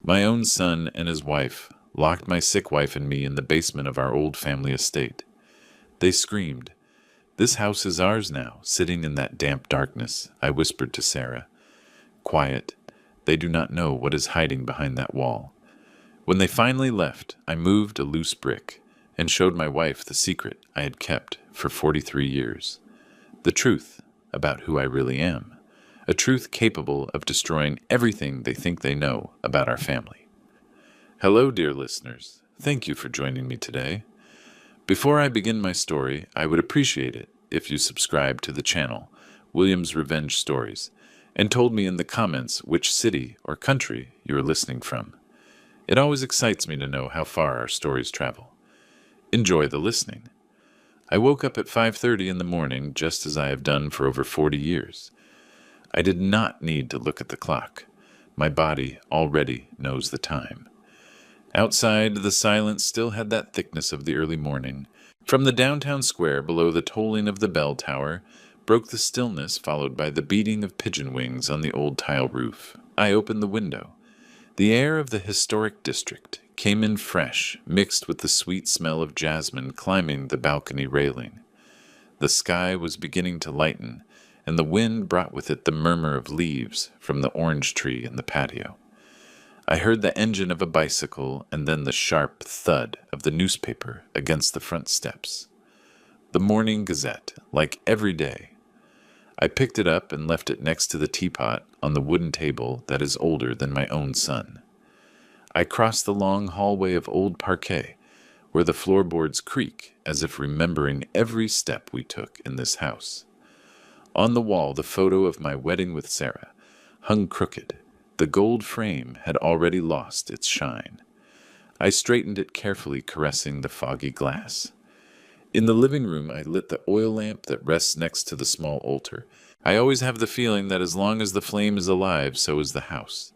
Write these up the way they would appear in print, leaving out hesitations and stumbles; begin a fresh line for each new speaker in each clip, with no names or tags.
My own son and his wife locked my sick wife and me in the basement of our old family estate. They screamed, "This house is ours now, sitting in that damp darkness," I whispered to Sarah. "Quiet. They do not know what is hiding behind that wall." When they finally left, I moved a loose brick and showed my wife the secret I had kept for 43 years. The truth about who I really am. A truth capable of destroying everything they think they know about our family. Hello, dear listeners. Thank you for joining me today. Before I begin my story, I would appreciate it if you subscribe to the channel, William's Revenge Stories, and told me in the comments which city or country you are listening from. It always excites me to know how far our stories travel. Enjoy the listening. I woke up at 5:30 in the morning, just as I have done for over 40 years. I did not need to look at the clock. My body already knows the time. Outside, the silence still had that thickness of the early morning. From the downtown square below the tolling of the bell tower broke the stillness, followed by the beating of pigeon wings on the old tile roof. I opened the window. The air of the historic district came in fresh, mixed with the sweet smell of jasmine climbing the balcony railing. The sky was beginning to lighten, and the wind brought with it the murmur of leaves from the orange tree in the patio. I heard the engine of a bicycle and then the sharp thud of the newspaper against the front steps. The Morning Gazette, like every day. I picked it up and left it next to the teapot on the wooden table that is older than my own son. I crossed the long hallway of old parquet, where the floorboards creak as if remembering every step we took in this house. On the wall, the photo of my wedding with Sarah hung crooked. The gold frame had already lost its shine. I straightened it carefully, caressing the foggy glass. In the living room, I lit the oil lamp that rests next to the small altar. I always have the feeling that as long as the flame is alive, so is the house.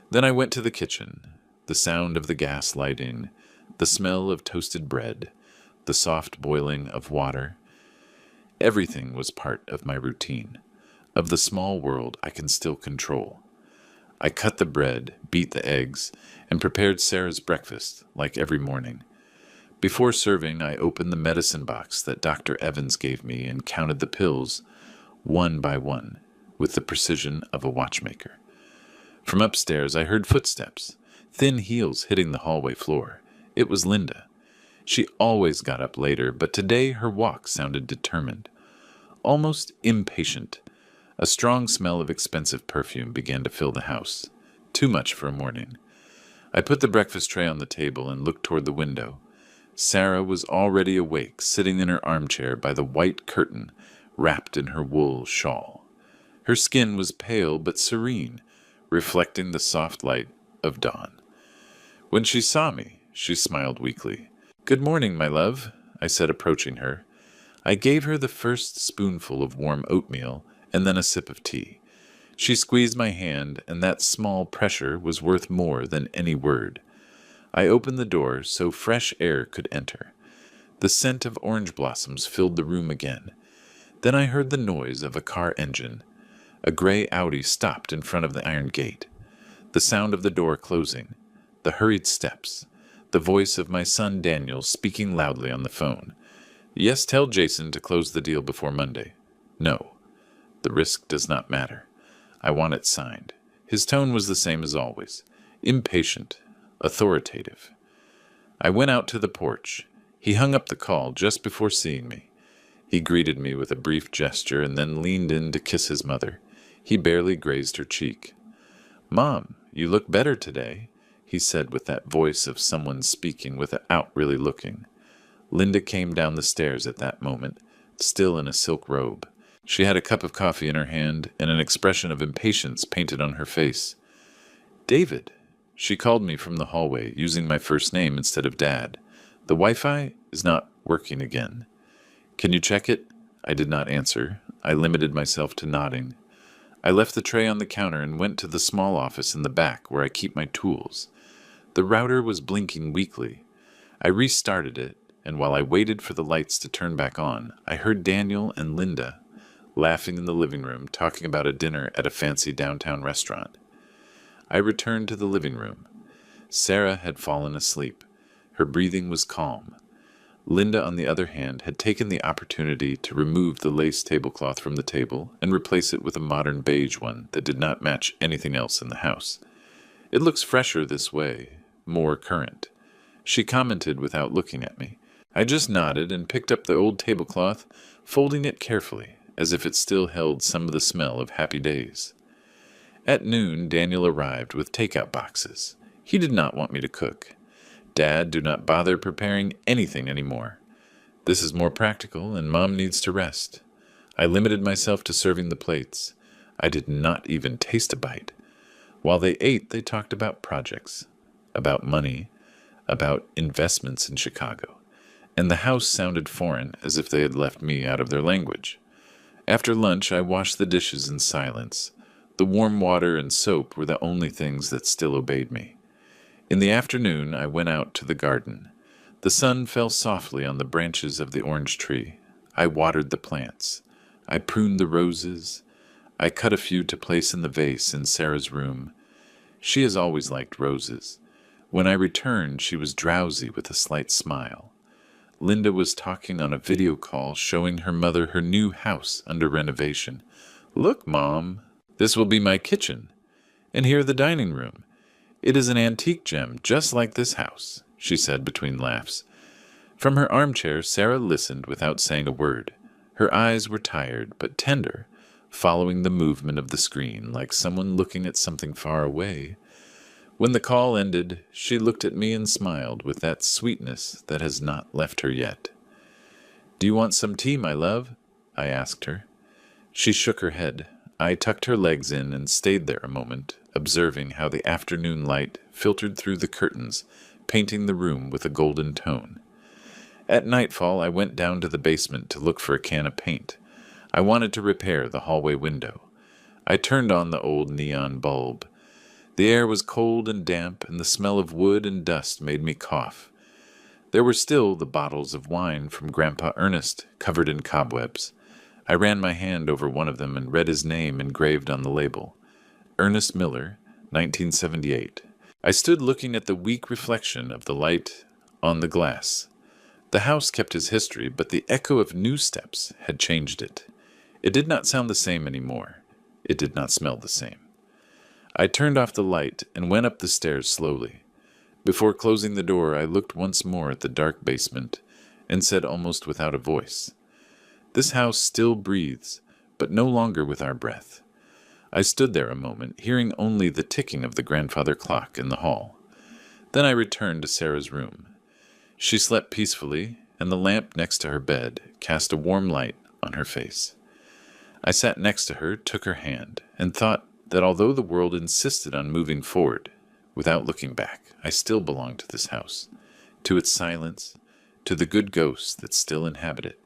Then I went to the kitchen. The sound of the gas lighting, the smell of toasted bread, the soft boiling of water. Everything was part of my routine, of the small world I can still control. I cut the bread, beat the eggs, and prepared Sarah's breakfast, like every morning. Before serving, I opened the medicine box that Dr. Evans gave me and counted the pills, one by one, with the precision of a watchmaker. From upstairs, I heard footsteps, thin heels hitting the hallway floor. It was Linda. She always got up later, but today her walk sounded determined, almost impatient. A strong smell of expensive perfume began to fill the house, too much for a morning. I put the breakfast tray on the table and looked toward the window. Sarah was already awake, sitting in her armchair by the white curtain, wrapped in her wool shawl. Her skin was pale but serene, reflecting the soft light of dawn. When she saw me, she smiled weakly. "Good morning, my love," I said, approaching her. I gave her the first spoonful of warm oatmeal and then a sip of tea. She squeezed my hand, and that small pressure was worth more than any word. I opened the door so fresh air could enter. The scent of orange blossoms filled the room again. Then I heard the noise of a car engine. A gray Audi stopped in front of the iron gate. The sound of the door closing. The hurried steps. The voice of my son Daniel speaking loudly on the phone. "Yes, tell Jason to close the deal before Monday." "No. The risk does not matter. I want it signed." His tone was the same as always. Impatient. Authoritative. I went out to the porch. He hung up the call just before seeing me. He greeted me with a brief gesture and then leaned in to kiss his mother. He barely grazed her cheek. "Mom, you look better today," he said with that voice of someone speaking without really looking. Linda came down the stairs at that moment, still in a silk robe. She had a cup of coffee in her hand and an expression of impatience painted on her face. "David," she called me from the hallway, using my first name instead of Dad. "The Wi-Fi is not working again. Can you check it?" I did not answer. I limited myself to nodding. I left the tray on the counter and went to the small office in the back where I keep my tools. The router was blinking weakly. I restarted it, and while I waited for the lights to turn back on, I heard Daniel and Linda laughing in the living room, talking about a dinner at a fancy downtown restaurant. I returned to the living room. Sarah had fallen asleep. Her breathing was calm. Linda, on the other hand, had taken the opportunity to remove the lace tablecloth from the table and replace it with a modern beige one that did not match anything else in the house. "It looks fresher this way, more current," she commented without looking at me. I just nodded and picked up the old tablecloth, folding it carefully, as if it still held some of the smell of happy days. At noon, Daniel arrived with takeout boxes. He did not want me to cook. "Dad, do not bother preparing anything anymore. This is more practical, and Mom needs to rest." I limited myself to serving the plates. I did not even taste a bite. While they ate, they talked about projects, about money, about investments in Chicago, and the house sounded foreign, as if they had left me out of their language. After lunch, I washed the dishes in silence. The warm water and soap were the only things that still obeyed me. In the afternoon, I went out to the garden. The sun fell softly on the branches of the orange tree. I watered the plants. I pruned the roses. I cut a few to place in the vase in Sarah's room. She has always liked roses. When I returned, she was drowsy with a slight smile. Linda was talking on a video call, showing her mother her new house under renovation. "Look, Mom, this will be my kitchen. And here the dining room. It is an antique gem, just like this house," she said between laughs. From her armchair, Sarah listened without saying a word. Her eyes were tired, but tender, following the movement of the screen, like someone looking at something far away. When the call ended, she looked at me and smiled with that sweetness that has not left her yet. "Do you want some tea, my love?" I asked her. She shook her head. I tucked her legs in and stayed there a moment, observing how the afternoon light filtered through the curtains, painting the room with a golden tone. At nightfall, I went down to the basement to look for a can of paint. I wanted to repair the hallway window. I turned on the old neon bulb. The air was cold and damp, and the smell of wood and dust made me cough. There were still the bottles of wine from Grandpa Ernest, covered in cobwebs. I ran my hand over one of them and read his name engraved on the label. Ernest Miller, 1978. I stood looking at the weak reflection of the light on the glass. The house kept his history, but the echo of new steps had changed it. It did not sound the same anymore. It did not smell the same. I turned off the light and went up the stairs slowly. Before closing the door, I looked once more at the dark basement and said almost without a voice, "This house still breathes, but no longer with our breath." I stood there a moment, hearing only the ticking of the grandfather clock in the hall. Then I returned to Sarah's room. She slept peacefully, and the lamp next to her bed cast a warm light on her face. I sat next to her, took her hand, and thought that although the world insisted on moving forward, without looking back, I still belonged to this house, to its silence, to the good ghosts that still inhabit it.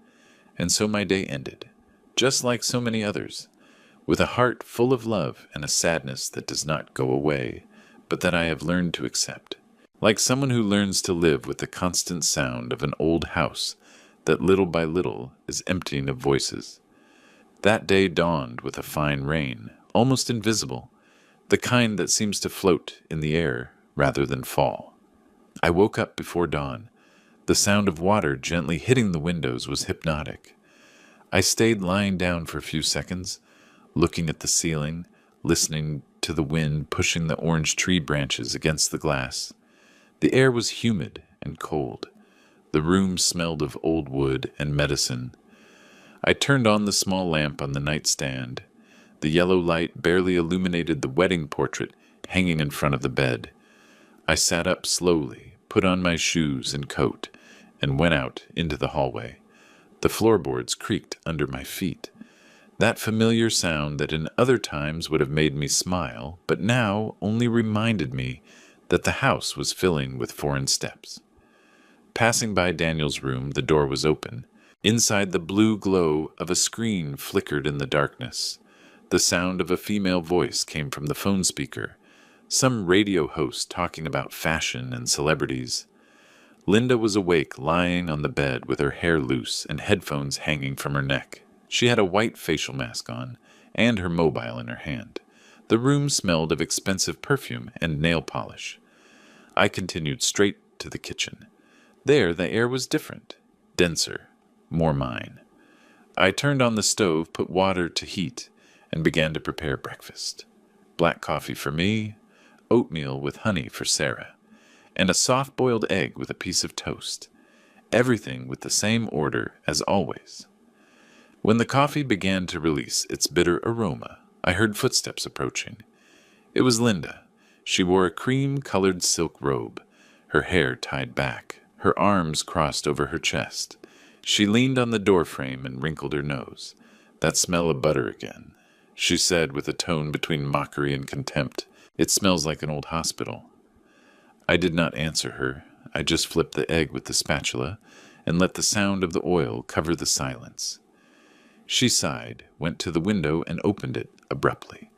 And so my day ended, just like so many others, with a heart full of love and a sadness that does not go away, but that I have learned to accept, like someone who learns to live with the constant sound of an old house that little by little is emptying of voices. That day dawned with a fine rain, almost invisible, the kind that seems to float in the air rather than fall. I woke up before dawn. The sound of water gently hitting the windows was hypnotic. I stayed lying down for a few seconds, looking at the ceiling, listening to the wind pushing the orange tree branches against the glass. The air was humid and cold. The room smelled of old wood and medicine. I turned on the small lamp on the nightstand. The yellow light barely illuminated the wedding portrait hanging in front of the bed. I sat up slowly, put on my shoes and coat, and went out into the hallway. The floorboards creaked under my feet. That familiar sound that in other times would have made me smile, but now only reminded me that the house was filling with foreign steps. Passing by Daniel's room, the door was open. Inside, the blue glow of a screen flickered in the darkness. The sound of a female voice came from the phone speaker, some radio host talking about fashion and celebrities. Linda was awake, lying on the bed with her hair loose and headphones hanging from her neck. She had a white facial mask on and her mobile in her hand. The room smelled of expensive perfume and nail polish. I continued straight to the kitchen. There the air was different, denser, more mine. I turned on the stove, put water to heat, and began to prepare breakfast. Black coffee for me, oatmeal with honey for Sarah, and a soft-boiled egg with a piece of toast. Everything with the same order as always. When the coffee began to release its bitter aroma, I heard footsteps approaching. It was Linda. She wore a cream-colored silk robe, her hair tied back, her arms crossed over her chest. She leaned on the doorframe and wrinkled her nose. "That smell of butter again," she said with a tone between mockery and contempt. "It smells like an old hospital." I did not answer her. I just flipped the egg with the spatula and let the sound of the oil cover the silence. She sighed, went to the window, and opened it abruptly.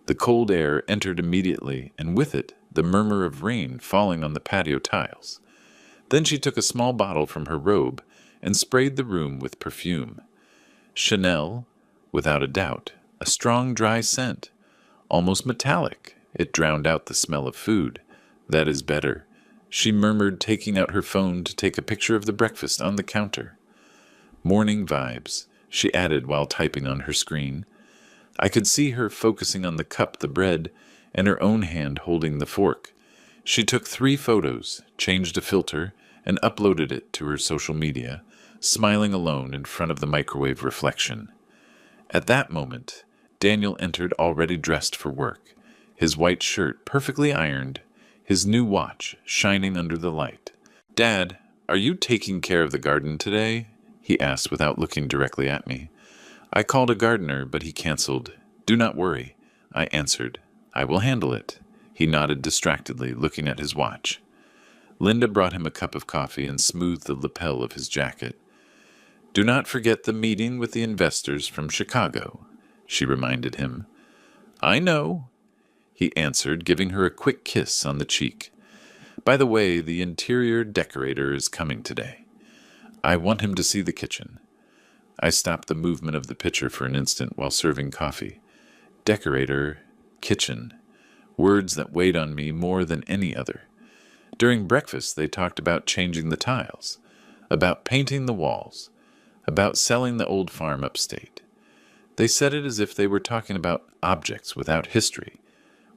The cold air entered immediately, and with it the murmur of rain falling on the patio tiles. Then she took a small bottle from her robe and sprayed the room with perfume. Chanel, without a doubt, a strong dry scent, almost metallic. It drowned out the smell of food. "That is better," she murmured, taking out her phone to take a picture of the breakfast on the counter. "Morning vibes," she added while typing on her screen. I could see her focusing on the cup, the bread, and her own hand holding the fork. She took 3 photos, changed a filter, and uploaded it to her social media, smiling alone in front of the microwave reflection. At that moment, Daniel entered already dressed for work, his white shirt perfectly ironed, his new watch shining under the light. "Dad, are you taking care of the garden today?" he asked without looking directly at me. I called a gardener, but he canceled. "Do not worry," I answered. "I will handle it." He nodded distractedly, looking at his watch. Linda brought him a cup of coffee and smoothed the lapel of his jacket. "Do not forget the meeting with the investors from Chicago," she reminded him. "I know," he answered, giving her a quick kiss on the cheek. "By the way, the interior decorator is coming today. I want him to see the kitchen." I stopped the movement of the pitcher for an instant while serving coffee. Decorator, kitchen, words that weighed on me more than any other. During breakfast, they talked about changing the tiles, about painting the walls, about selling the old farm upstate. They said it as if they were talking about objects without history,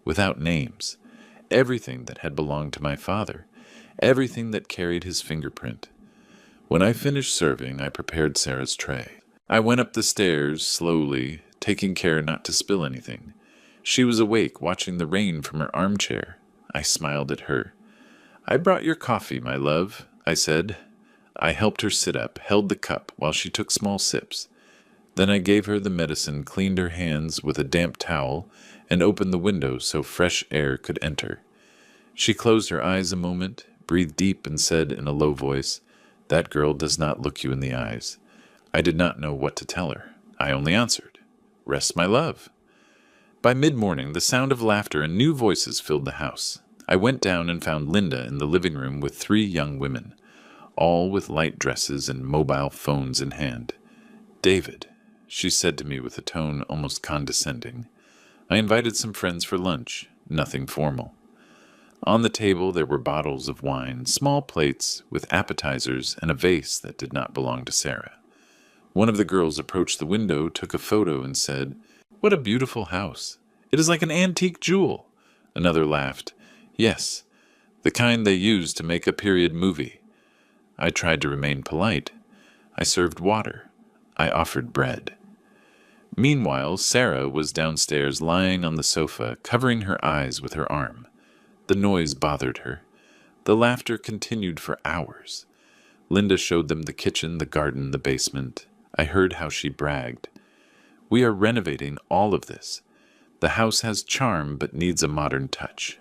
without names, everything that had belonged to my father, everything that carried his fingerprint. When I finished serving, I prepared Sarah's tray. I went up the stairs slowly, taking care not to spill anything. She was awake, watching the rain from her armchair. I smiled at her. "I brought your coffee, my love," I said. I helped her sit up, held the cup while she took small sips. Then I gave her the medicine, cleaned her hands with a damp towel, and opened the window so fresh air could enter. She closed her eyes a moment, breathed deep, and said in a low voice, "That girl does not look you in the eyes." I did not know what to tell her. I only answered, "Rest, my love." By mid-morning, the sound of laughter and new voices filled the house. I went down and found Linda in the living room with 3 young women, all with light dresses and mobile phones in hand. "David," she said to me with a tone almost condescending. I invited some friends for lunch, nothing formal. On the table there were bottles of wine, small plates with appetizers, and a vase that did not belong to Sarah. One of the girls approached the window, took a photo, and said, "What a beautiful house. It is like an antique jewel." Another laughed. "Yes, the kind they use to make a period movie." I tried to remain polite. I served water. I offered bread. Meanwhile, Sarah was downstairs lying on the sofa, covering her eyes with her arm. The noise bothered her. The laughter continued for hours. Linda showed them the kitchen, the garden, the basement. I heard how she bragged. "We are renovating all of this. The house has charm but needs a modern touch."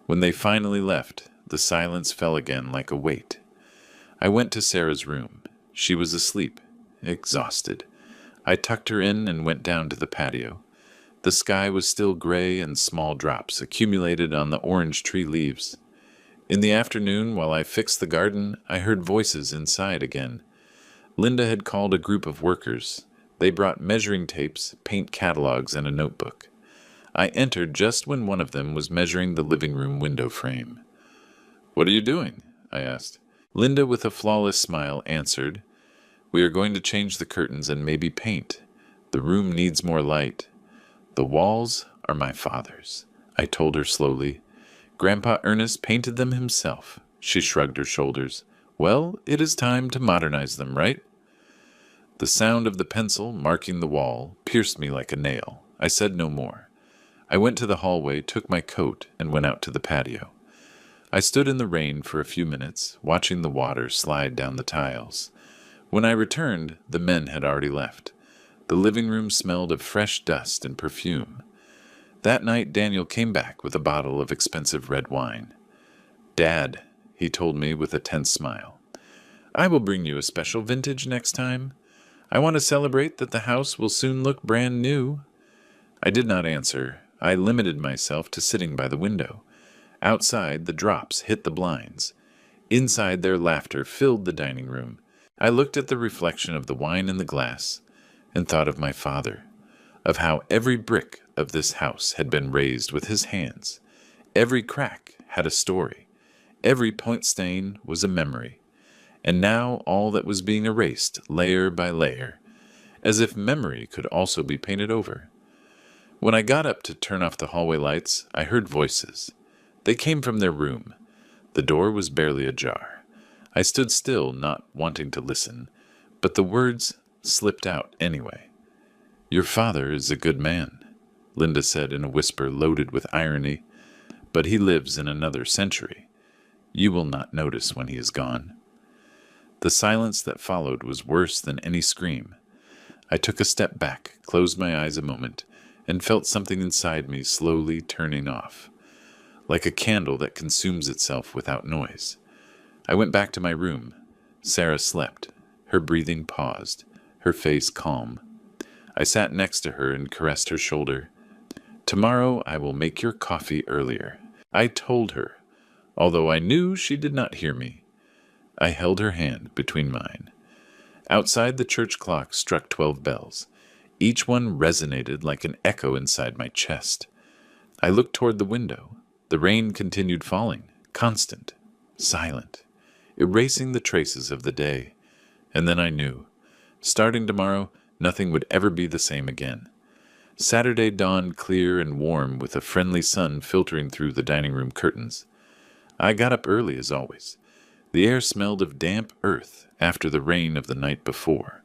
When they finally left, the silence fell again like a weight. I went to Sarah's room. She was asleep, exhausted. I tucked her in and went down to the patio. The sky was still gray and small drops accumulated on the orange tree leaves. In the afternoon, while I fixed the garden, I heard voices inside again. Linda had called a group of workers. They brought measuring tapes, paint catalogs, and a notebook. I entered just when one of them was measuring the living room window frame. "What are you doing?" I asked. Linda, with a flawless smile, answered, "We are going to change the curtains and maybe paint. The room needs more light. The walls are my father's," I told her slowly. "Grandpa Ernest painted them himself." She shrugged her shoulders. "Well, it is time to modernize them, right?" The sound of the pencil marking the wall pierced me like a nail. I said no more. I went to the hallway, took my coat, and went out to the patio. I stood in the rain for a few minutes, watching the water slide down the tiles. When I returned, the men had already left. The living room smelled of fresh dust and perfume. That night, Daniel came back with a bottle of expensive red wine. "Dad," he told me with a tense smile, "I will bring you a special vintage next time. I want to celebrate that the house will soon look brand new." I did not answer. I limited myself to sitting by the window. Outside, the drops hit the blinds. Inside, their laughter filled the dining room. I looked at the reflection of the wine in the glass and thought of my father, of how every brick of this house had been raised with his hands. Every crack had a story. Every point stain was a memory. And now all that was being erased layer by layer, as if memory could also be painted over. When I got up to turn off the hallway lights, I heard voices. They came from their room. The door was barely ajar. I stood still, not wanting to listen, but the words slipped out anyway. "Your father is a good man," Linda said in a whisper loaded with irony, "but he lives in another century. You will not notice when he is gone." The silence that followed was worse than any scream. I took a step back, closed my eyes a moment, and felt something inside me slowly turning off, like a candle that consumes itself without noise. I went back to my room. Sarah slept. Her breathing paused, her face calm. I sat next to her and caressed her shoulder. "Tomorrow I will make your coffee earlier," I told her, although I knew she did not hear me. I held her hand between mine. Outside, the church clock struck 12 bells. Each one resonated like an echo inside my chest. I looked toward the window. The rain continued falling, constant, silent, erasing the traces of the day. And then I knew. Starting tomorrow, nothing would ever be the same again. Saturday dawned clear and warm, with a friendly sun filtering through the dining room curtains. I got up early as always. The air smelled of damp earth after the rain of the night before.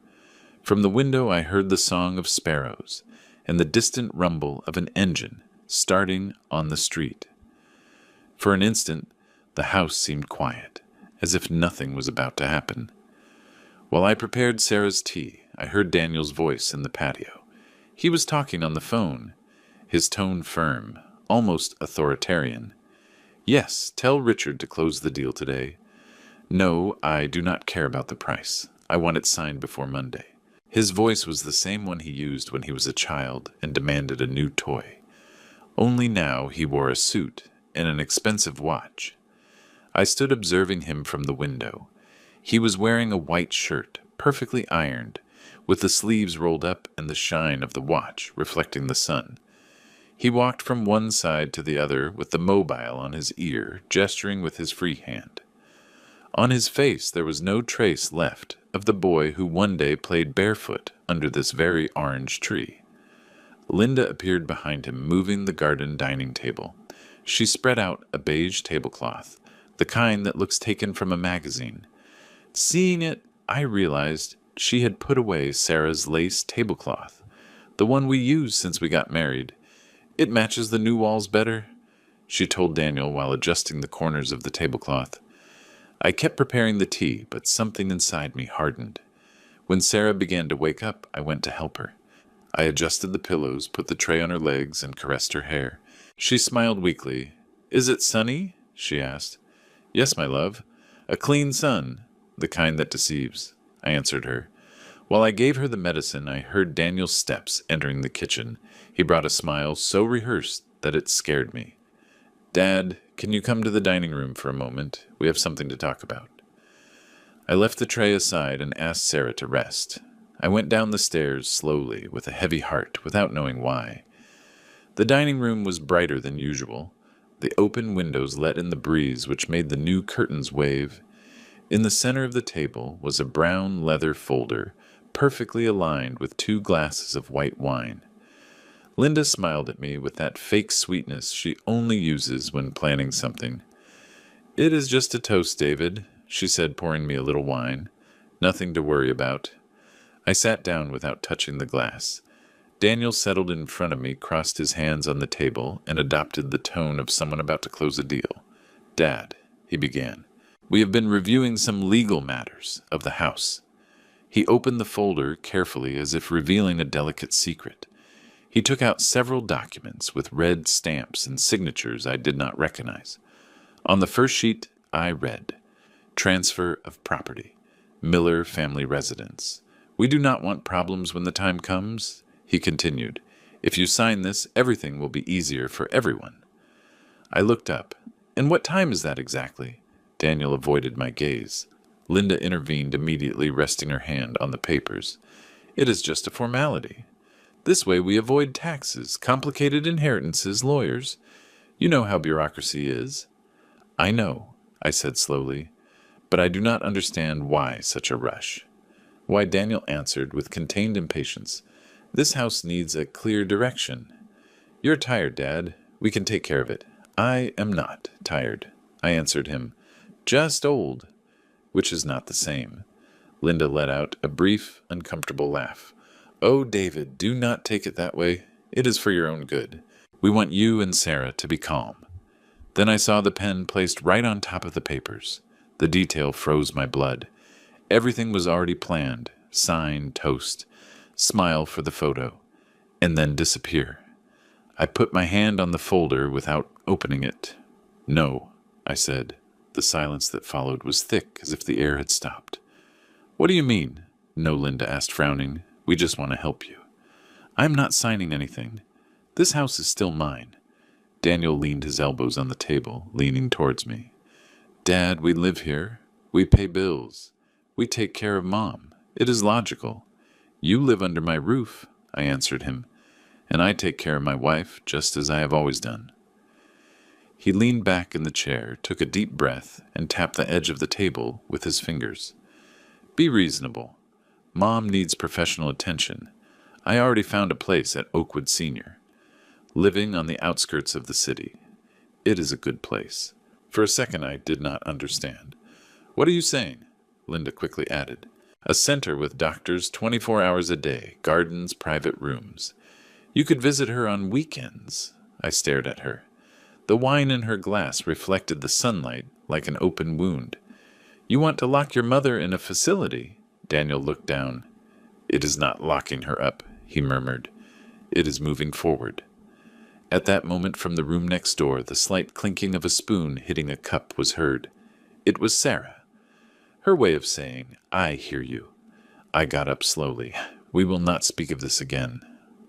From the window I heard the song of sparrows and the distant rumble of an engine starting on the street. For an instant, the house seemed quiet, as if nothing was about to happen. While I prepared Sarah's tea, I heard Daniel's voice in the patio. He was talking on the phone, his tone firm, almost authoritarian. "Yes, tell Richard to close the deal today. No, I do not care about the price. I want it signed before Monday." His voice was the same one he used when he was a child and demanded a new toy. Only now he wore a suit and an expensive watch. I stood observing him from the window. He was wearing a white shirt, perfectly ironed, with the sleeves rolled up and the shine of the watch reflecting the sun. He walked from one side to the other with the mobile on his ear, gesturing with his free hand. On his face there was no trace left of the boy who one day played barefoot under this very orange tree. Linda appeared behind him, moving the garden dining table. She spread out a beige tablecloth, the kind that looks taken from a magazine. Seeing it, I realized she had put away Sarah's lace tablecloth, the one we used since we got married. "It matches the new walls better," she told Daniel while adjusting the corners of the tablecloth. I kept preparing the tea, but something inside me hardened. When Sarah began to wake up, I went to help her. I adjusted the pillows, put the tray on her legs, and caressed her hair. She smiled weakly. "Is it sunny?" she asked. "Yes, my love. A clean sun, the kind that deceives," I answered her. While I gave her the medicine, I heard Daniel's steps entering the kitchen. He brought a smile so rehearsed that it scared me. "Dad, can you come to the dining room for a moment? We have something to talk about." I left the tray aside and asked Sarah to rest. I went down the stairs slowly, with a heavy heart, without knowing why. The The dining room was brighter than usual. The open windows let in the breeze, which made the new curtains wave. In the center of the table was a brown leather folder, perfectly aligned with 2 glasses of white wine. Linda smiled at me with that fake sweetness she only uses when planning something. "It is just a toast, David," she said, pouring me a little wine. "Nothing to worry about." I sat down without touching the glass. Daniel settled in front of me, crossed his hands on the table, and adopted the tone of someone about to close a deal. "Dad," he began, "we have been reviewing some legal matters of the house." He opened the folder carefully as if revealing a delicate secret. He took out several documents with red stamps and signatures I did not recognize. On the first sheet, I read, "Transfer of property. Miller family residence. We do not want problems when the time comes," he continued. "If you sign this, everything will be easier for everyone." I looked up. "And what time is that exactly?" Daniel avoided my gaze. Linda intervened immediately, resting her hand on the papers. "It is just a formality. This way we avoid taxes, complicated inheritances, lawyers. You know how bureaucracy is." "I know," I said slowly, "but I do not understand why such a rush." "Why," Daniel answered with contained impatience, "this house needs a clear direction. You're tired, Dad. We can take care of it." "I am not tired," I answered him. "Just old," which is not the same. Linda let out a brief, uncomfortable laugh. "Oh, David, do not take it that way. It is for your own good. We want you and Sarah to be calm." Then I saw the pen placed right on top of the papers. The detail froze my blood. Everything was already planned: sign, toast, smile for the photo, and then disappear. I put my hand on the folder without opening it. "No," I said. The silence that followed was thick, as if the air had stopped. "What do you mean?" "No," Linda asked, frowning. "We just want to help you." "I am not signing anything. This house is still mine." Daniel leaned his elbows on the table, leaning towards me. "Dad, we live here. We pay bills. We take care of Mom. It is logical. You live under my roof," I answered him, "and I take care of my wife, just as I have always done." He leaned back in the chair, took a deep breath, and tapped the edge of the table with his fingers. "Be reasonable. Mom needs professional attention. I already found a place at Oakwood Senior, living on the outskirts of the city. It is a good place." For a second I did not understand. "What are you saying?" Linda quickly added. "A center with doctors 24 hours a day, gardens, private rooms. You could visit her on weekends." I stared at her. The wine in her glass reflected the sunlight like an open wound. "You want to lock your mother in a facility?" Daniel looked down. "It is not locking her up," he murmured. "It is moving forward." At that moment, from the room next door, the slight clinking of a spoon hitting a cup was heard. It was Sarah. Her way of saying, "I hear you." I got up slowly. "We will not speak of this again,"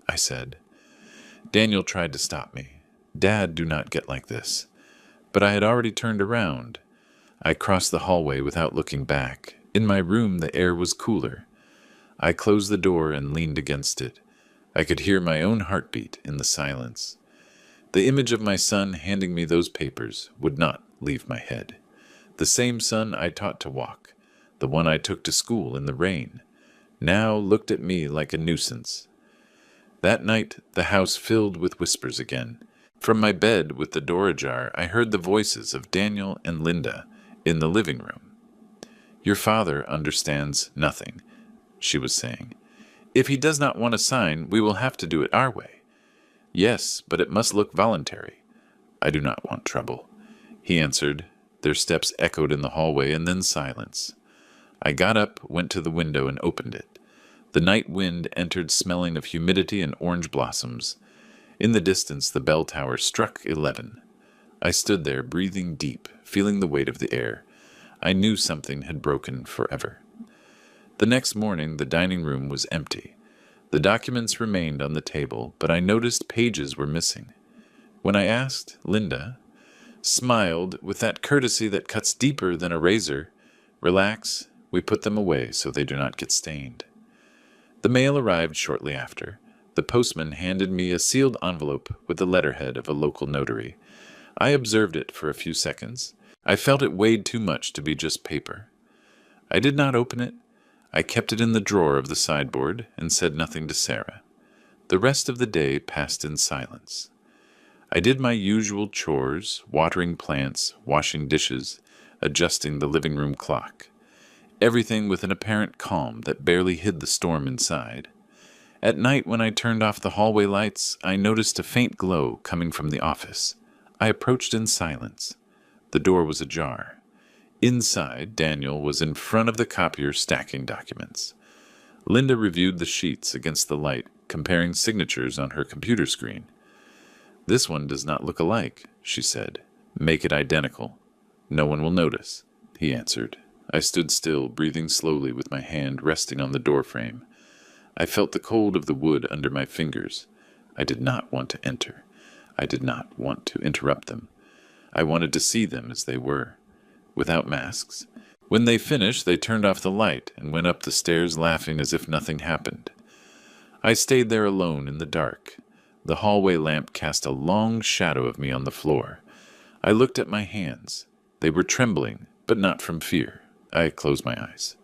I said. Daniel tried to stop me. "Dad, do not get like this." But I had already turned around. I crossed the hallway without looking back. In my room, the air was cooler. I closed the door and leaned against it. I could hear my own heartbeat in the silence. The image of my son handing me those papers would not leave my head. The same son I taught to walk, the one I took to school in the rain, now looked at me like a nuisance. That night, the house filled with whispers again. From my bed with the door ajar, I heard the voices of Daniel and Linda in the living room. "Your father understands nothing," she was saying. "If he does not want to sign, we will have to do it our way." "Yes, but it must look voluntary." "I do not want trouble," he answered. Their steps echoed in the hallway, and then silence. I got up, went to the window, and opened it. The night wind entered, smelling of humidity and orange blossoms. In the distance, the bell tower struck 11. I stood there, breathing deep, feeling the weight of the air. I knew something had broken forever. The next morning, the dining room was empty. The documents remained on the table, but I noticed pages were missing. When I asked, Linda smiled with that courtesy that cuts deeper than a razor. "Relax, we put them away so they do not get stained." The mail arrived shortly after. The postman handed me a sealed envelope with the letterhead of a local notary. I observed it for a few seconds. I felt it weighed too much to be just paper. I did not open it. I kept it in the drawer of the sideboard and said nothing to Sarah. The rest of the day passed in silence. I did my usual chores, watering plants, washing dishes, adjusting the living room clock. Everything with an apparent calm that barely hid the storm inside. At night, when I turned off the hallway lights, I noticed a faint glow coming from the office. I approached in silence. The door was ajar. Inside, Daniel was in front of the copier stacking documents. Linda reviewed the sheets against the light, comparing signatures on her computer screen. "This one does not look alike," she said. "Make it identical. No one will notice," he answered. I stood still, breathing slowly with my hand resting on the doorframe. I felt the cold of the wood under my fingers. I did not want to enter. I did not want to interrupt them. I wanted to see them as they were, without masks. When they finished, they turned off the light and went up the stairs laughing as if nothing happened. I stayed there alone in the dark. The hallway lamp cast a long shadow of me on the floor. I looked at my hands. They were trembling, but not from fear. I closed my eyes.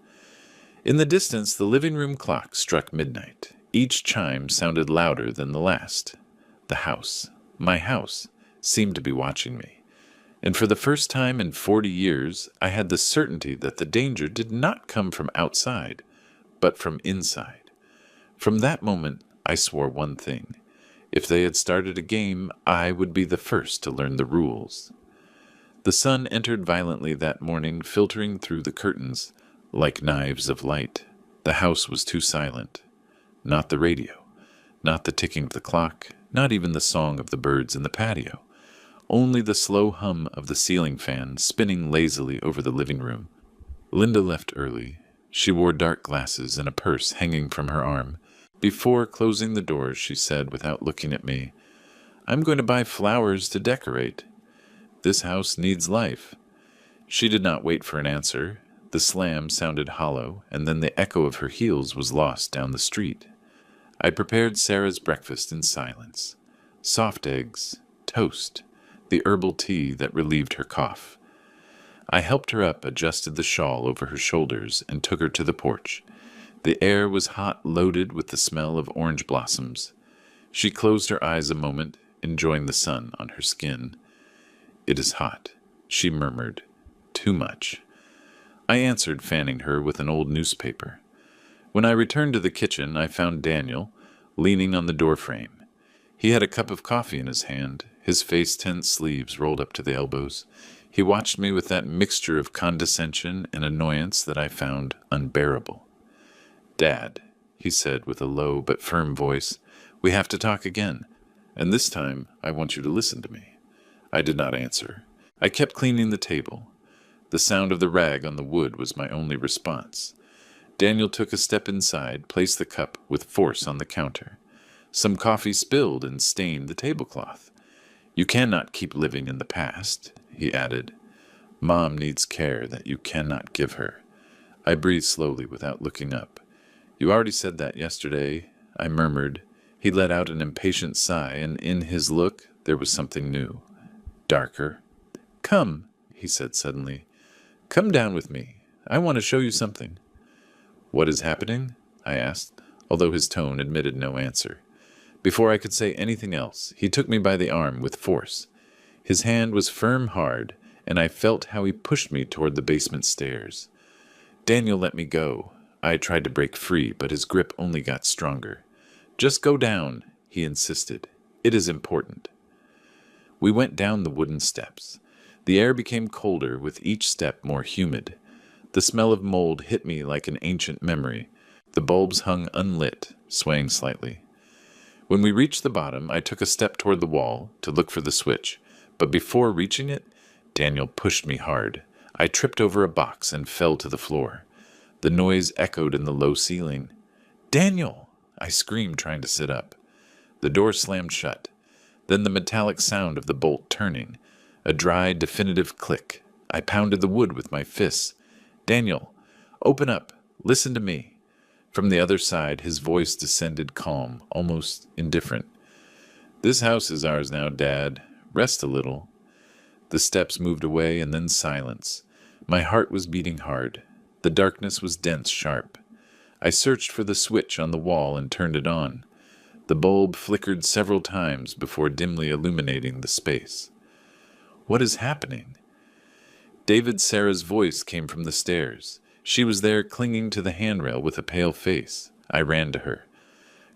In the distance, the living room clock struck midnight. Each chime sounded louder than the last. The house, my house, seemed to be watching me. And for the first time in 40 years, I had the certainty that the danger did not come from outside, but from inside. From that moment, I swore one thing. If they had started a game, I would be the first to learn the rules. The sun entered violently that morning, filtering through the curtains like knives of light. The house was too silent. Not the radio, not the ticking of the clock, not even the song of the birds in the patio. Only the slow hum of the ceiling fan spinning lazily over the living room. Linda left early. She wore dark glasses and a purse hanging from her arm. Before closing the doors, she said without looking at me, "I'm going to buy flowers to decorate. This house needs life." She did not wait for an answer. The slam sounded hollow, and then the echo of her heels was lost down the street. I prepared Sarah's breakfast in silence. Soft eggs, toast, the herbal tea that relieved her cough. I helped her up, adjusted the shawl over her shoulders, and took her to the porch. The air was hot, loaded with the smell of orange blossoms. She closed her eyes a moment, enjoying the sun on her skin. "It is hot," she murmured. "Too much." I answered, fanning her with an old newspaper. When I returned to the kitchen, I found Daniel leaning on the doorframe. He had a cup of coffee in his hand, his face-tense sleeves rolled up to the elbows. He watched me with that mixture of condescension and annoyance that I found unbearable. "Dad," he said with a low but firm voice, "we have to talk again, and this time I want you to listen to me." I did not answer. I kept cleaning the table. The sound of the rag on the wood was my only response. Daniel took a step inside, placed the cup with force on the counter. Some coffee spilled and stained the tablecloth. "You cannot keep living in the past," he added. "Mom needs care that you cannot give her." I breathed slowly without looking up. "You already said that yesterday," I murmured. He let out an impatient sigh, and in his look there was something new, darker. "Come," he said suddenly. "Come down with me. I want to show you something." "What is happening?" I asked, although his tone admitted no answer. Before I could say anything else, he took me by the arm with force. His hand was firm, hard, and I felt how he pushed me toward the basement stairs. Daniel let me go. I tried to break free, but his grip only got stronger. "Just go down," he insisted. "It is important." We went down the wooden steps. The air became colder, with each step more humid. The smell of mold hit me like an ancient memory. The bulbs hung unlit, swaying slightly. When we reached the bottom, I took a step toward the wall to look for the switch, but before reaching it, Daniel pushed me hard. I tripped over a box and fell to the floor. The noise echoed in the low ceiling. "Daniel!" I screamed, trying to sit up. The door slammed shut. Then the metallic sound of the bolt turning. A dry, definitive click. I pounded the wood with my fists. "Daniel, open up. Listen to me." From the other side, his voice descended calm, almost indifferent. "This house is ours now, Dad. Rest a little." The steps moved away, and then silence. My heart was beating hard. The darkness was dense, sharp. I searched for the switch on the wall and turned it on. The bulb flickered several times before dimly illuminating the space. "What is happening?" Sarah's voice came from the stairs. She was there clinging to the handrail with a pale face. I ran to her.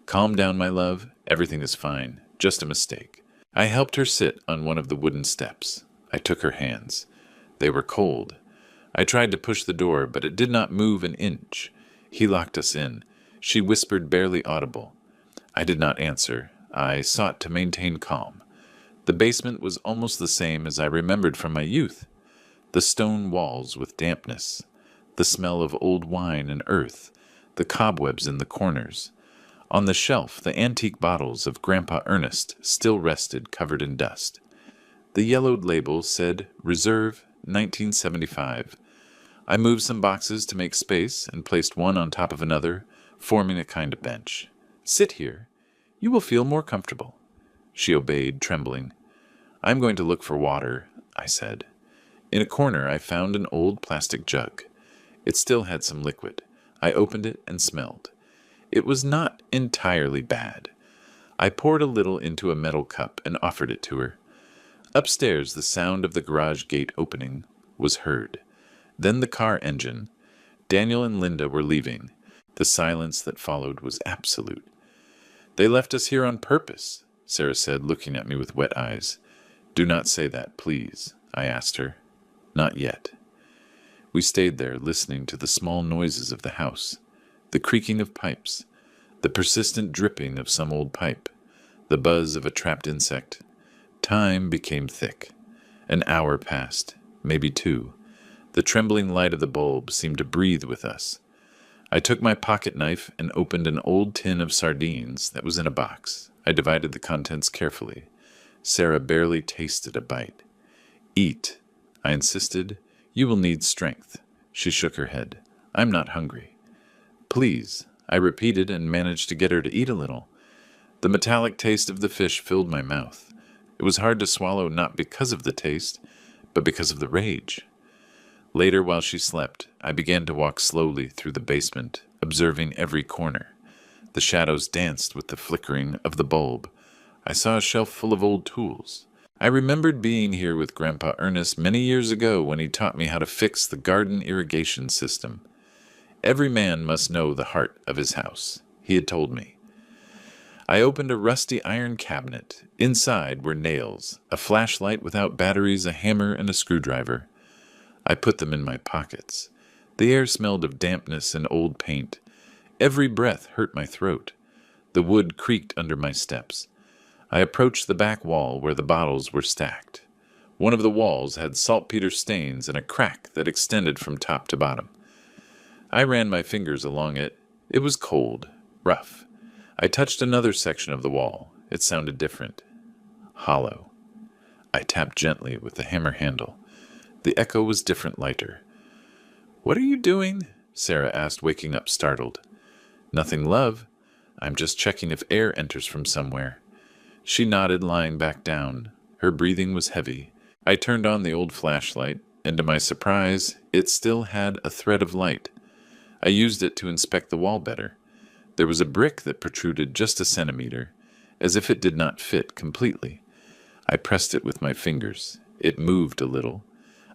"Calm down, my love. Everything is fine. Just a mistake." I helped her sit on one of the wooden steps. I took her hands. They were cold. I tried to push the door, but it did not move an inch. He locked us in. She whispered, barely audible. I did not answer. I sought to maintain calm. The basement was almost the same as I remembered from my youth. The stone walls with dampness, the smell of old wine and earth, the cobwebs in the corners. On the shelf, the antique bottles of Grandpa Ernest still rested covered in dust. The yellowed label said, "Reserve, 1975. I moved some boxes to make space and placed one on top of another, forming a kind of bench. "Sit here. You will feel more comfortable." She obeyed, trembling. "I'm going to look for water," I said. In a corner, I found an old plastic jug. It still had some liquid. I opened it and smelled. It was not entirely bad. I poured a little into a metal cup and offered it to her. Upstairs, the sound of the garage gate opening was heard. Then the car engine. Daniel and Linda were leaving. The silence that followed was absolute. "They left us here on purpose," Sarah said, looking at me with wet eyes. "Do not say that, please," I asked her. "Not yet." We stayed there, listening to the small noises of the house, the creaking of pipes, the persistent dripping of some old pipe, the buzz of a trapped insect. Time became thick. An hour passed, maybe 2. The trembling light of the bulb seemed to breathe with us. I took my pocket knife and opened an old tin of sardines that was in a box. I divided the contents carefully. Sarah barely tasted a bite. "Eat," I insisted. "You will need strength." She shook her head. "I'm not hungry." "Please," I repeated and managed to get her to eat a little. The metallic taste of the fish filled my mouth. It was hard to swallow, not because of the taste, but because of the rage. Later, while she slept, I began to walk slowly through the basement, observing every corner. The shadows danced with the flickering of the bulb. I saw a shelf full of old tools. I remembered being here with Grandpa Ernest many years ago when he taught me how to fix the garden irrigation system. Every man must know the heart of his house, he had told me. I opened a rusty iron cabinet. Inside were nails, a flashlight without batteries, a hammer, and a screwdriver. I put them in my pockets. The air smelled of dampness and old paint. Every breath hurt my throat. The wood creaked under my steps. I approached the back wall where the bottles were stacked. One of the walls had saltpeter stains and a crack that extended from top to bottom. I ran my fingers along it. It was cold, rough. I touched another section of the wall. It sounded different. Hollow. I tapped gently with the hammer handle. The echo was different, lighter. "What are you doing?" Sarah asked, waking up startled. "Nothing, love. I'm just checking if air enters from somewhere." She nodded, lying back down. Her breathing was heavy. I turned on the old flashlight, and to my surprise, it still had a thread of light. I used it to inspect the wall better. There was a brick that protruded just a centimeter, as if it did not fit completely. I pressed it with my fingers. It moved a little.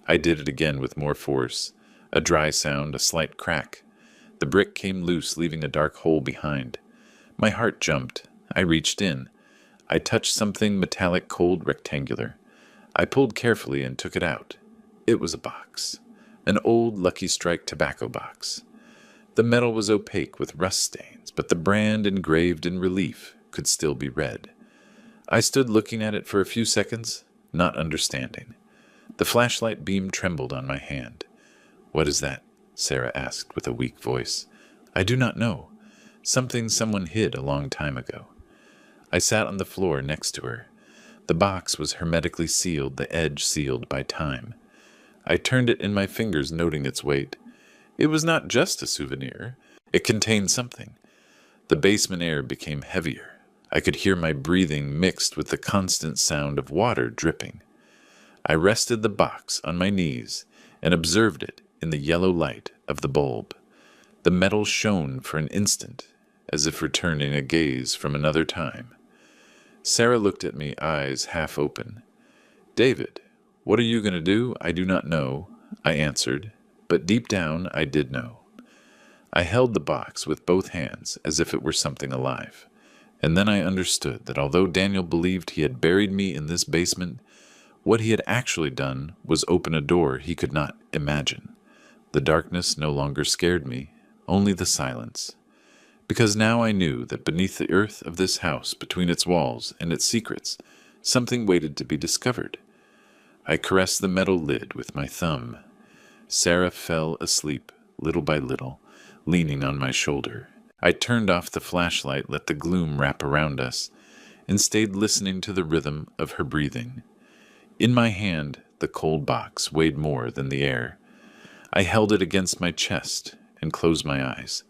I did it again with more force. A dry sound, a slight crack. The brick came loose, leaving a dark hole behind. My heart jumped. I reached in. I touched something metallic, cold, rectangular. I pulled carefully and took it out. It was a box. An old Lucky Strike tobacco box. The metal was opaque with rust stains, but the brand engraved in relief could still be read. I stood looking at it for a few seconds, not understanding. The flashlight beam trembled on my hand. "What is that?" Sarah asked with a weak voice. "I do not know. Something someone hid a long time ago." I sat on the floor next to her. The box was hermetically sealed, the edge sealed by time. I turned it in my fingers, noting its weight. It was not just a souvenir. It contained something. The basement air became heavier. I could hear my breathing mixed with the constant sound of water dripping. I rested the box on my knees and observed it in the yellow light of the bulb. The metal shone for an instant, as if returning a gaze from another time. Sarah looked at me, eyes half open. "David, what are you going to do? I do not know," I answered, but deep down I did know. I held the box with both hands as if it were something alive, and then I understood that although Daniel believed he had buried me in this basement, what he had actually done was open a door he could not imagine. The darkness no longer scared me, only the silence. Because now I knew that beneath the earth of this house, between its walls and its secrets, something waited to be discovered. I caressed the metal lid with my thumb. Sarah fell asleep, little by little, leaning on my shoulder. I turned off the flashlight, let the gloom wrap around us, and stayed listening to the rhythm of her breathing. In my hand, the cold box weighed more than the air. I held it against my chest and closed my eyes.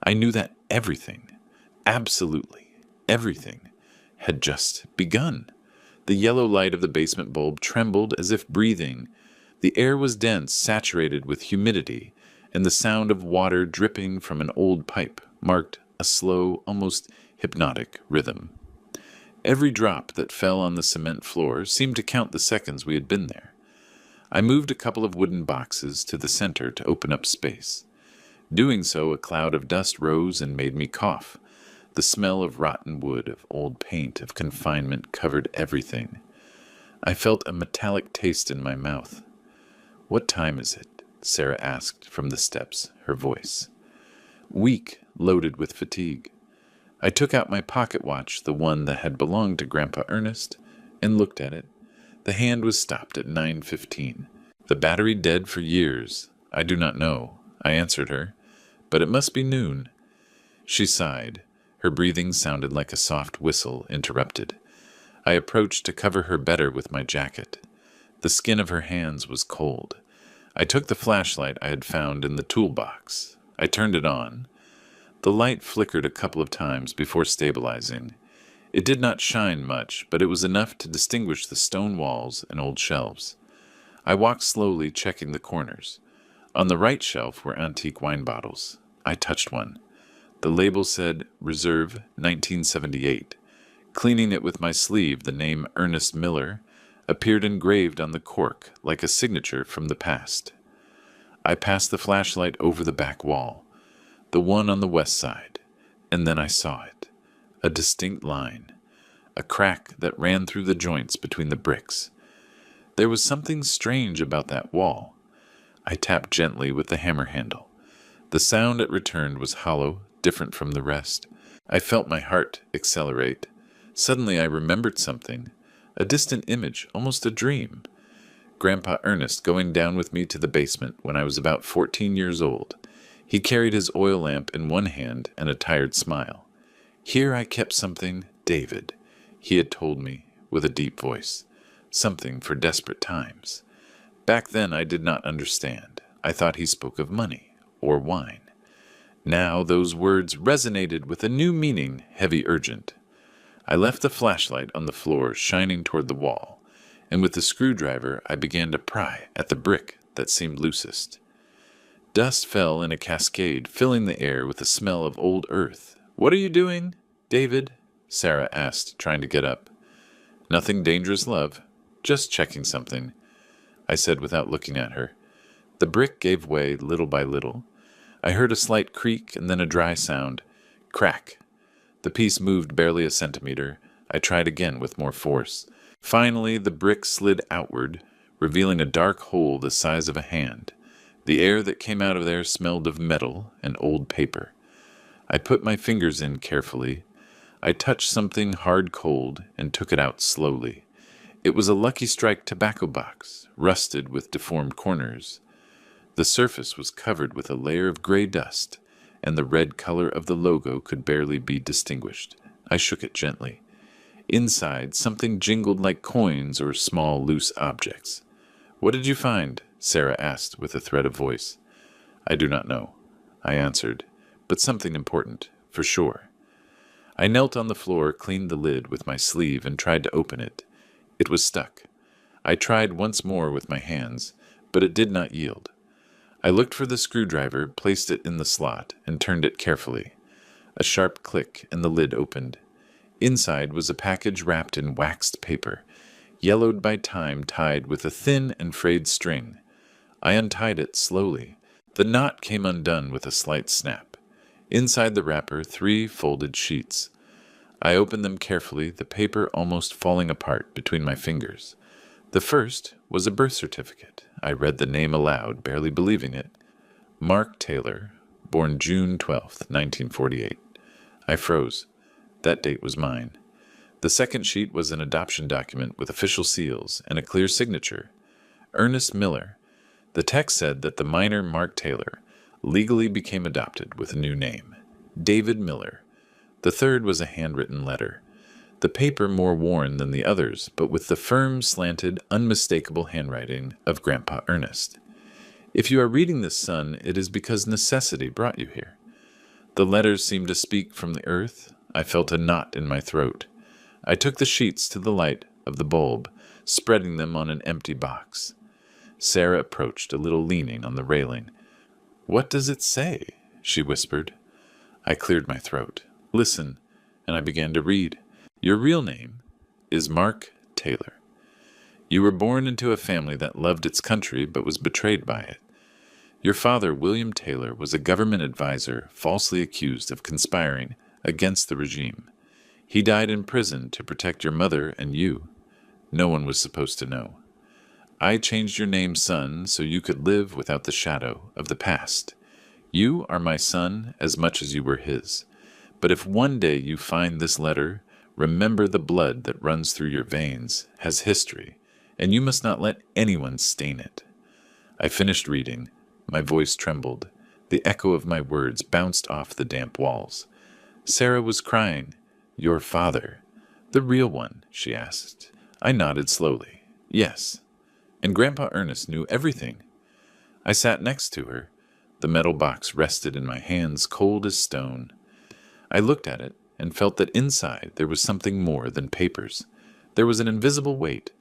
I knew that everything, absolutely everything, had just begun. The yellow light of the basement bulb trembled as if breathing. The air was dense, saturated with humidity, and the sound of water dripping from an old pipe marked a slow, almost hypnotic rhythm. Every drop that fell on the cement floor seemed to count the seconds we had been there. I moved a couple of wooden boxes to the center to open up space. Doing so, a cloud of dust rose and made me cough. The smell of rotten wood, of old paint, of confinement covered everything. I felt a metallic taste in my mouth. "What time is it?" Sarah asked from the steps, her voice weak, loaded with fatigue. I took out my pocket watch, the one that had belonged to Grandpa Ernest, and looked at it. The hand was stopped at 9:15. "The battery dead for years. I do not know," I answered her, "but it must be noon." She sighed. Her breathing sounded like a soft whistle interrupted. I approached to cover her better with my jacket. The skin of her hands was cold. I took the flashlight I had found in the toolbox. I turned it on. The light flickered a couple of times before stabilizing. It did not shine much, but it was enough to distinguish the stone walls and old shelves. I walked slowly, checking the corners. On the right shelf were antique wine bottles. I touched one. The label said, "Reserve 1978. Cleaning it with my sleeve, the name Ernest Miller appeared engraved on the cork like a signature from the past. I passed the flashlight over the back wall, the one on the west side, and then I saw it. A distinct line, a crack that ran through the joints between the bricks. There was something strange about that wall. I tapped gently with the hammer handle. The sound it returned was hollow, different from the rest. I felt my heart accelerate. Suddenly I remembered something, a distant image, almost a dream. Grandpa Ernest going down with me to the basement when I was about 14 years old. He carried his oil lamp in one hand and a tired smile. "Here I kept something, David," he had told me with a deep voice. "Something for desperate times." Back then I did not understand. I thought he spoke of money or wine. Now those words resonated with a new meaning, heavy urgent. I left the flashlight on the floor, shining toward the wall, and with the screwdriver I began to pry at the brick that seemed loosest. Dust fell in a cascade, filling the air with the smell of old earth. "What are you doing, David?" Sarah asked, trying to get up. "Nothing dangerous, love. Just checking something," I said without looking at her. The brick gave way little by little. I heard a slight creak and then a dry sound. Crack. The piece moved barely a centimeter. I tried again with more force. Finally, the brick slid outward, revealing a dark hole the size of a hand. The air that came out of there smelled of metal and old paper. I put my fingers in carefully. I touched something hard cold and took it out slowly. It was a Lucky Strike tobacco box, rusted with deformed corners. The surface was covered with a layer of gray dust, and the red color of the logo could barely be distinguished. I shook it gently. Inside, something jingled like coins or small, loose objects. "What did you find?" Sarah asked with a thread of voice. "I do not know," I answered, but something important, for sure. I knelt on the floor, cleaned the lid with my sleeve, and tried to open it. It was stuck. I tried once more with my hands, but it did not yield. I looked for the screwdriver, placed it in the slot, and turned it carefully. A sharp click, and the lid opened. Inside was a package wrapped in waxed paper, yellowed by time, tied with a thin and frayed string. I untied it slowly. The knot came undone with a slight snap. Inside the wrapper, 3 folded sheets. I opened them carefully, the paper almost falling apart between my fingers. The first was a birth certificate. I read the name aloud, barely believing it. Mark Taylor, born June 12th, 1948. I froze. That date was mine. The second sheet was an adoption document with official seals and a clear signature. Ernest Miller. The text said that the minor Mark Taylor legally became adopted with a new name, David Miller. The third was a handwritten letter. The paper more worn than the others, but with the firm, slanted, unmistakable handwriting of Grandpa Ernest. If you are reading this, son, it is because necessity brought you here. The letters seemed to speak from the earth. I felt a knot in my throat. I took the sheets to the light of the bulb, spreading them on an empty box. Sarah approached, a little leaning on the railing. "What does it say?" she whispered. I cleared my throat. "Listen," and I began to read. "Your real name is Mark Taylor. You were born into a family that loved its country but was betrayed by it. Your father, William Taylor, was a government advisor falsely accused of conspiring against the regime. He died in prison to protect your mother and you. No one was supposed to know. I changed your name, son, so you could live without the shadow of the past. You are my son as much as you were his. But if one day you find this letter, remember the blood that runs through your veins has history, and you must not let anyone stain it." I finished reading. My voice trembled. The echo of my words bounced off the damp walls. Sarah was crying. "Your father. The real one?" she asked. I nodded slowly. "Yes." And Grandpa Ernest knew everything. I sat next to her. The metal box rested in my hands, cold as stone. I looked at it and felt that inside there was something more than papers. There was an invisible weight,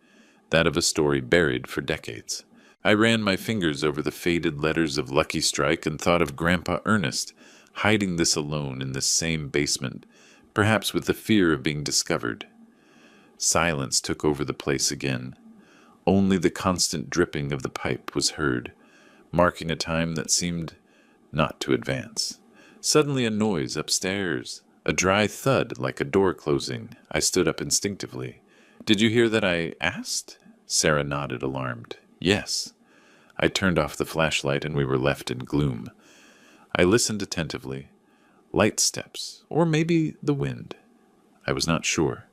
that of a story buried for decades. I ran my fingers over the faded letters of Lucky Strike and thought of Grandpa Ernest, hiding this alone in this same basement, perhaps with the fear of being discovered. Silence took over the place again. Only the constant dripping of the pipe was heard, marking a time that seemed not to advance. Suddenly a noise upstairs, a dry thud like a door closing. I stood up instinctively. "Did you hear that I asked?" Sarah nodded, alarmed. "Yes." I turned off the flashlight and we were left in gloom. I listened attentively. Light steps, or maybe the wind. I was not sure.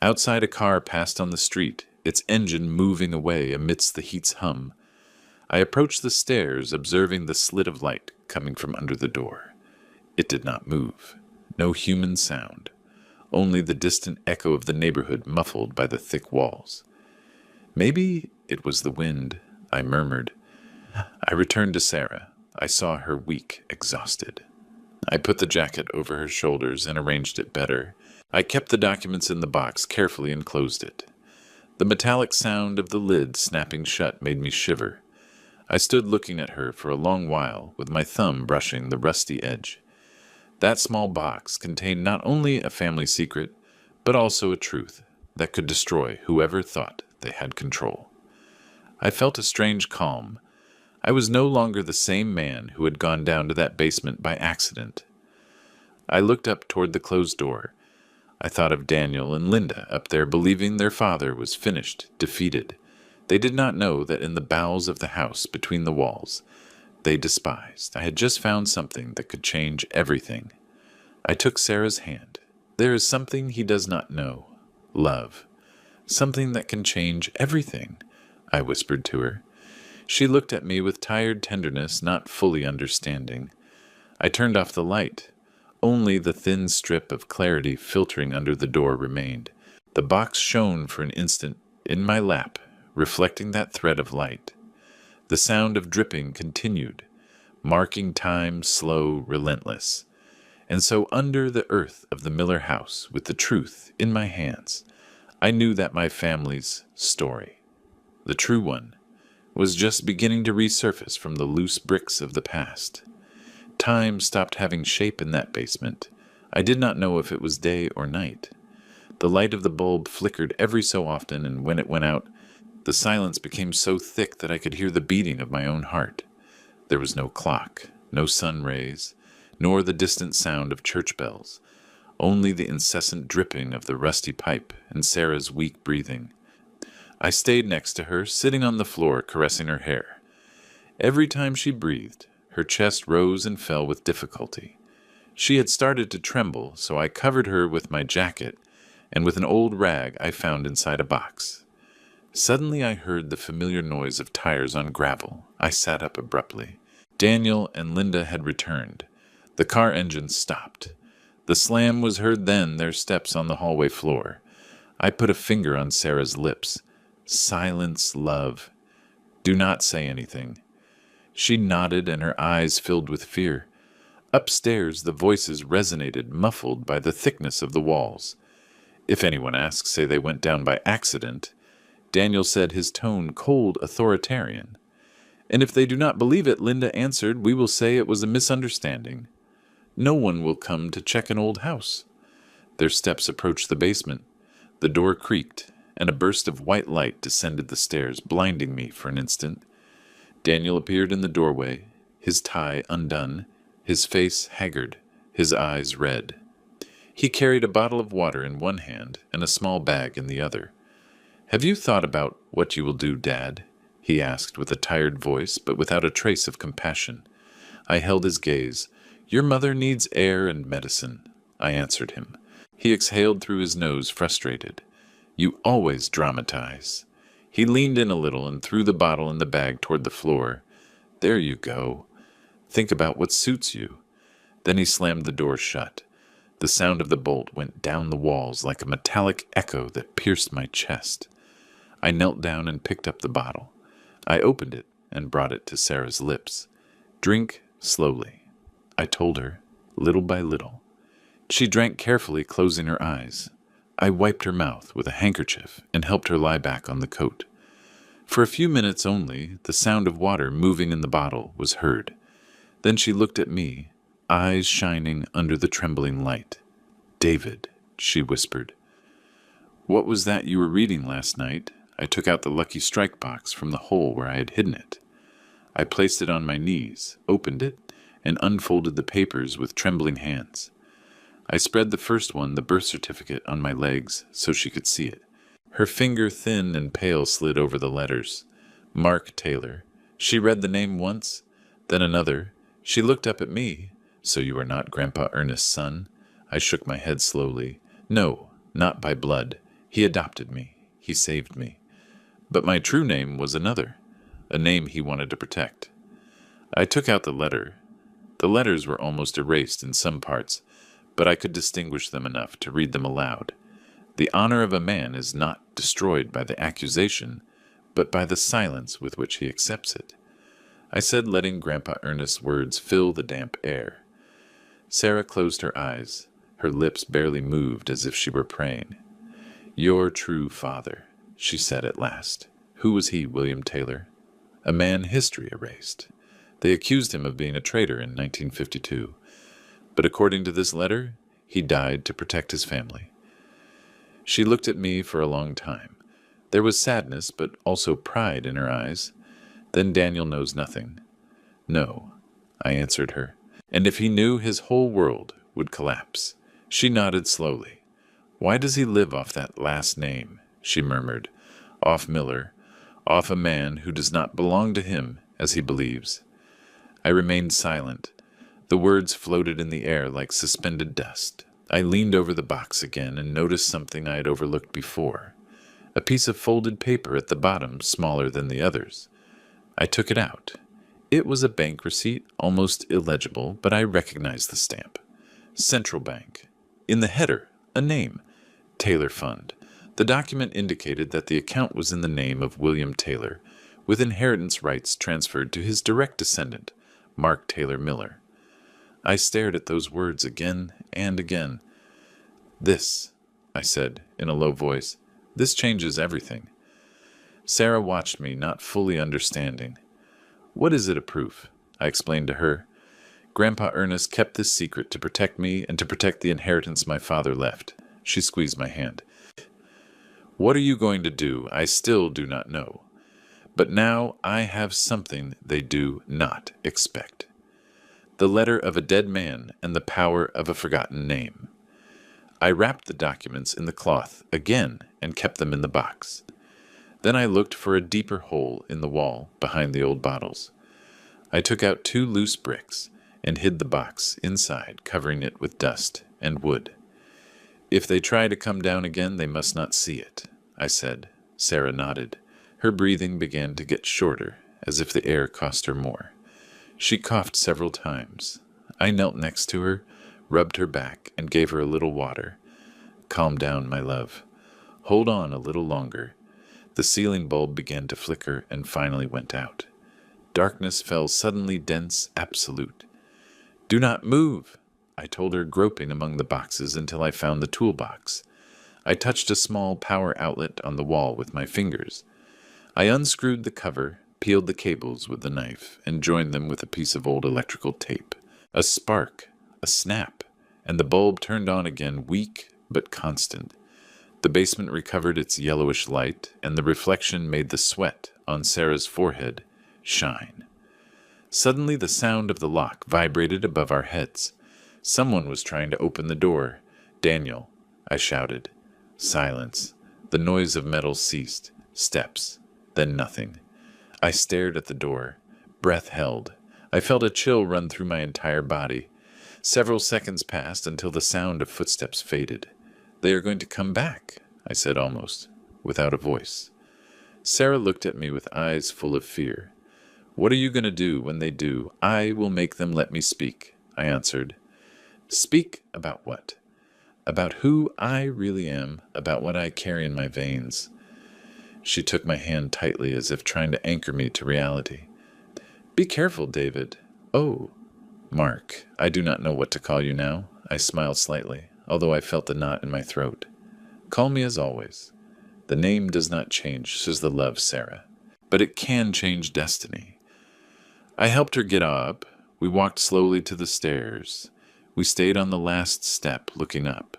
Outside, a car passed on the street, its engine moving away amidst the heat's hum. I approached the stairs, observing the slit of light coming from under the door. It did not move. No human sound. Only the distant echo of the neighborhood muffled by the thick walls. "Maybe it was the wind," I murmured. I returned to Sarah. I saw her weak, exhausted. I put the jacket over her shoulders and arranged it better. I kept the documents in the box carefully and closed it. The metallic sound of the lid snapping shut made me shiver. I stood looking at her for a long while, with my thumb brushing the rusty edge. That small box contained not only a family secret, but also a truth that could destroy whoever thought they had control. I felt a strange calm. I was no longer the same man who had gone down to that basement by accident. I looked up toward the closed door. I thought of Daniel and Linda up there believing their father was finished, defeated. They did not know that in the bowels of the house between the walls, they despised. I had just found something that could change everything. I took Sarah's hand. "There is something he does not know. Love. Something that can change everything," I whispered to her. She looked at me with tired tenderness, not fully understanding. I turned off the light. Only the thin strip of clarity filtering under the door remained. The box shone for an instant in my lap, reflecting that thread of light. The sound of dripping continued. marking time slow, relentless. And so under the earth of the Miller house, with the truth in my hands, I knew that my family's story, the true one, was just beginning to resurface from the loose bricks of the past. Time stopped having shape in that basement. I did not know if it was day or night. The light of the bulb flickered every so often, and when it went out, the silence became so thick that I could hear the beating of my own heart. There was no clock, no sun rays, nor the distant sound of church bells, only the incessant dripping of the rusty pipe and Sarah's weak breathing. I stayed next to her, sitting on the floor, caressing her hair. Every time she breathed, her chest rose and fell with difficulty. She had started to tremble, so I covered her with my jacket and with an old rag I found inside a box. Suddenly I heard the familiar noise of tires on gravel. I sat up abruptly. Daniel and Linda had returned. The car engine stopped. The slam was heard then, their steps on the hallway floor. I put a finger on Sarah's lips. Silence, love. Do not say anything. She nodded, and her eyes filled with fear. Upstairs, the voices resonated, muffled by the thickness of the walls. If anyone asks, say they went down by accident. Daniel said, his tone cold, authoritarian. And if they do not believe it, Linda answered, we will say it was a misunderstanding. No one will come to check an old house. Their steps approached the basement. The door creaked, and a burst of white light descended the stairs, blinding me for an instant. Daniel appeared in the doorway, his tie undone, his face haggard, his eyes red. He carried a bottle of water in one hand and a small bag in the other. Have you thought about what you will do, Dad? He asked with a tired voice, but without a trace of compassion. I held his gaze. Your mother needs air and medicine, I answered him. He exhaled through his nose, frustrated. You always dramatize. He leaned in a little and threw the bottle and the bag toward the floor. There you go. Think about what suits you. Then he slammed the door shut. The sound of the bolt went down the walls like a metallic echo that pierced my chest. I knelt down and picked up the bottle. I opened it and brought it to Sarah's lips. Drink slowly, I told her, little by little. She drank carefully, closing her eyes. I wiped her mouth with a handkerchief and helped her lie back on the coat. For a few minutes only, the sound of water moving in the bottle was heard. Then she looked at me, eyes shining under the trembling light. David, she whispered. What was that you were reading last night? I took out the Lucky Strike box from the hole where I had hidden it. I placed it on my knees, opened it, and unfolded the papers with trembling hands. I spread the first one, the birth certificate, on my legs so she could see it. Her finger, thin and pale, slid over the letters. Mark Taylor. She read the name once, then another. She looked up at me. So you are not Grandpa Ernest's son? I shook my head slowly. No, not by blood. He adopted me. He saved me. But my true name was another, a name he wanted to protect. I took out the letter. The letters were almost erased in some parts, but I could distinguish them enough to read them aloud. The honor of a man is not destroyed by the accusation, but by the silence with which he accepts it. I said, letting Grandpa Ernest's words fill the damp air. Sarah closed her eyes. Her lips barely moved as if she were praying. Your true father, she said at last. Who was he, William Taylor? A man history erased. They accused him of being a traitor in 1952. But according to this letter, he died to protect his family. She looked at me for a long time. There was sadness, but also pride in her eyes. Then Daniel knows nothing. No, I answered her. And if he knew, his whole world would collapse. She nodded slowly. Why does he live off that last name? She murmured. Off Miller, off a man who does not belong to him as he believes. I remained silent. The words floated in the air like suspended dust. I leaned over the box again and noticed something I had overlooked before. A piece of folded paper at the bottom, smaller than the others. I took it out. It was a bank receipt, almost illegible, but I recognized the stamp. Central Bank. In the header, a name. Taylor Fund. The document indicated that the account was in the name of William Taylor, with inheritance rights transferred to his direct descendant, Mark Taylor Miller. I stared at those words again and again. "This," I said in a low voice. "This changes everything." Sarah watched me, not fully understanding. "What is it a proof?" I explained to her. "Grandpa Ernest kept this secret to protect me and to protect the inheritance my father left." She squeezed my hand. "What are you going to do? I still do not know. But now I have something they do not expect. The letter of a dead man and the power of a forgotten name." I wrapped the documents in the cloth again and kept them in the box. Then I looked for a deeper hole in the wall behind the old bottles. I took out 2 loose bricks and hid the box inside, covering it with dust and wood. "If they try to come down again, they must not see it," I said. Sarah nodded. Her breathing began to get shorter, as if the air cost her more. She coughed several times. I knelt next to her, rubbed her back, and gave her a little water. "Calm down, my love. Hold on a little longer." The ceiling bulb began to flicker and finally went out. Darkness fell suddenly dense, absolute. "Do not move," I told her, groping among the boxes until I found the toolbox. I touched a small power outlet on the wall with my fingers. I unscrewed the cover, peeled the cables with the knife, and joined them with a piece of old electrical tape. A spark, a snap, and the bulb turned on again, weak but constant. The basement recovered its yellowish light, and the reflection made the sweat on Sarah's forehead shine. Suddenly the sound of the lock vibrated above our heads. Someone was trying to open the door. "Daniel," I shouted. Silence. The noise of metal ceased. Steps. Then nothing. I stared at the door. Breath held. I felt a chill run through my entire body. Several seconds passed until the sound of footsteps faded. "They are going to come back," I said almost, without a voice. Sarah looked at me with eyes full of fear. "What are you going to do when they do?" "I will make them let me speak," I answered. "Speak about what?" "About who I really am, about what I carry in my veins." She took my hand tightly as if trying to anchor me to reality. "Be careful, David." "Oh, Mark, I do not know what to call you now." I smiled slightly, although I felt the knot in my throat. "Call me as always. The name does not change, says the love, Sarah. But it can change destiny." I helped her get up. We walked slowly to the stairs. We stayed on the last step, looking up.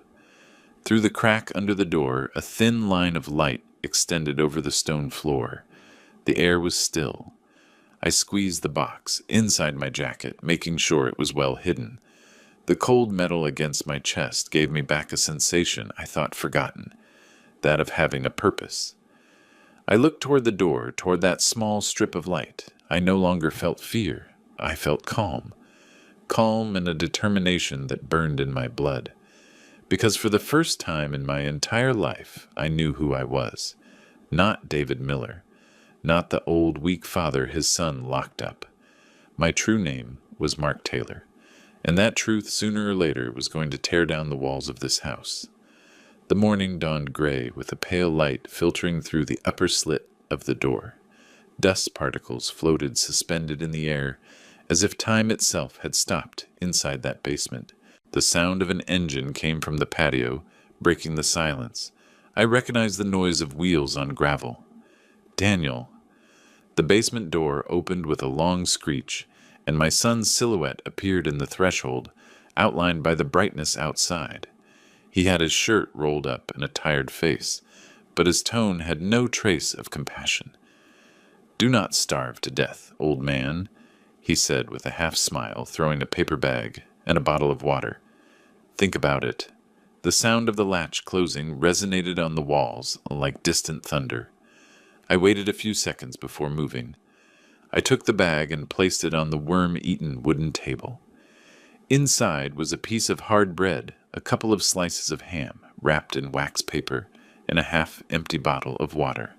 Through the crack under the door, a thin line of light extended over the stone floor. The air was still. I squeezed the box inside my jacket, making sure it was well hidden. The cold metal against my chest gave me back a sensation I thought forgotten, that of having a purpose. I looked toward the door, toward that small strip of light. I no longer felt fear. I felt calm. Calm and a determination that burned in my blood. Because for the first time in my entire life, I knew who I was. Not David Miller. Not the old, weak father his son locked up. My true name was Mark Taylor. And that truth, sooner or later, was going to tear down the walls of this house. The morning dawned gray, with a pale light filtering through the upper slit of the door. Dust particles floated suspended in the air, as if time itself had stopped inside that basement. The sound of an engine came from the patio, breaking the silence. I recognized the noise of wheels on gravel. "Daniel." The basement door opened with a long screech, and my son's silhouette appeared in the threshold, outlined by the brightness outside. He had his shirt rolled up and a tired face, but his tone had no trace of compassion. "Do not starve to death, old man," he said with a half-smile, throwing a paper bag and a bottle of water. "Think about it." The sound of the latch closing resonated on the walls like distant thunder. I waited a few seconds before moving. I took the bag and placed it on the worm-eaten wooden table. Inside was a piece of hard bread, a couple of slices of ham wrapped in wax paper, and a half-empty bottle of water.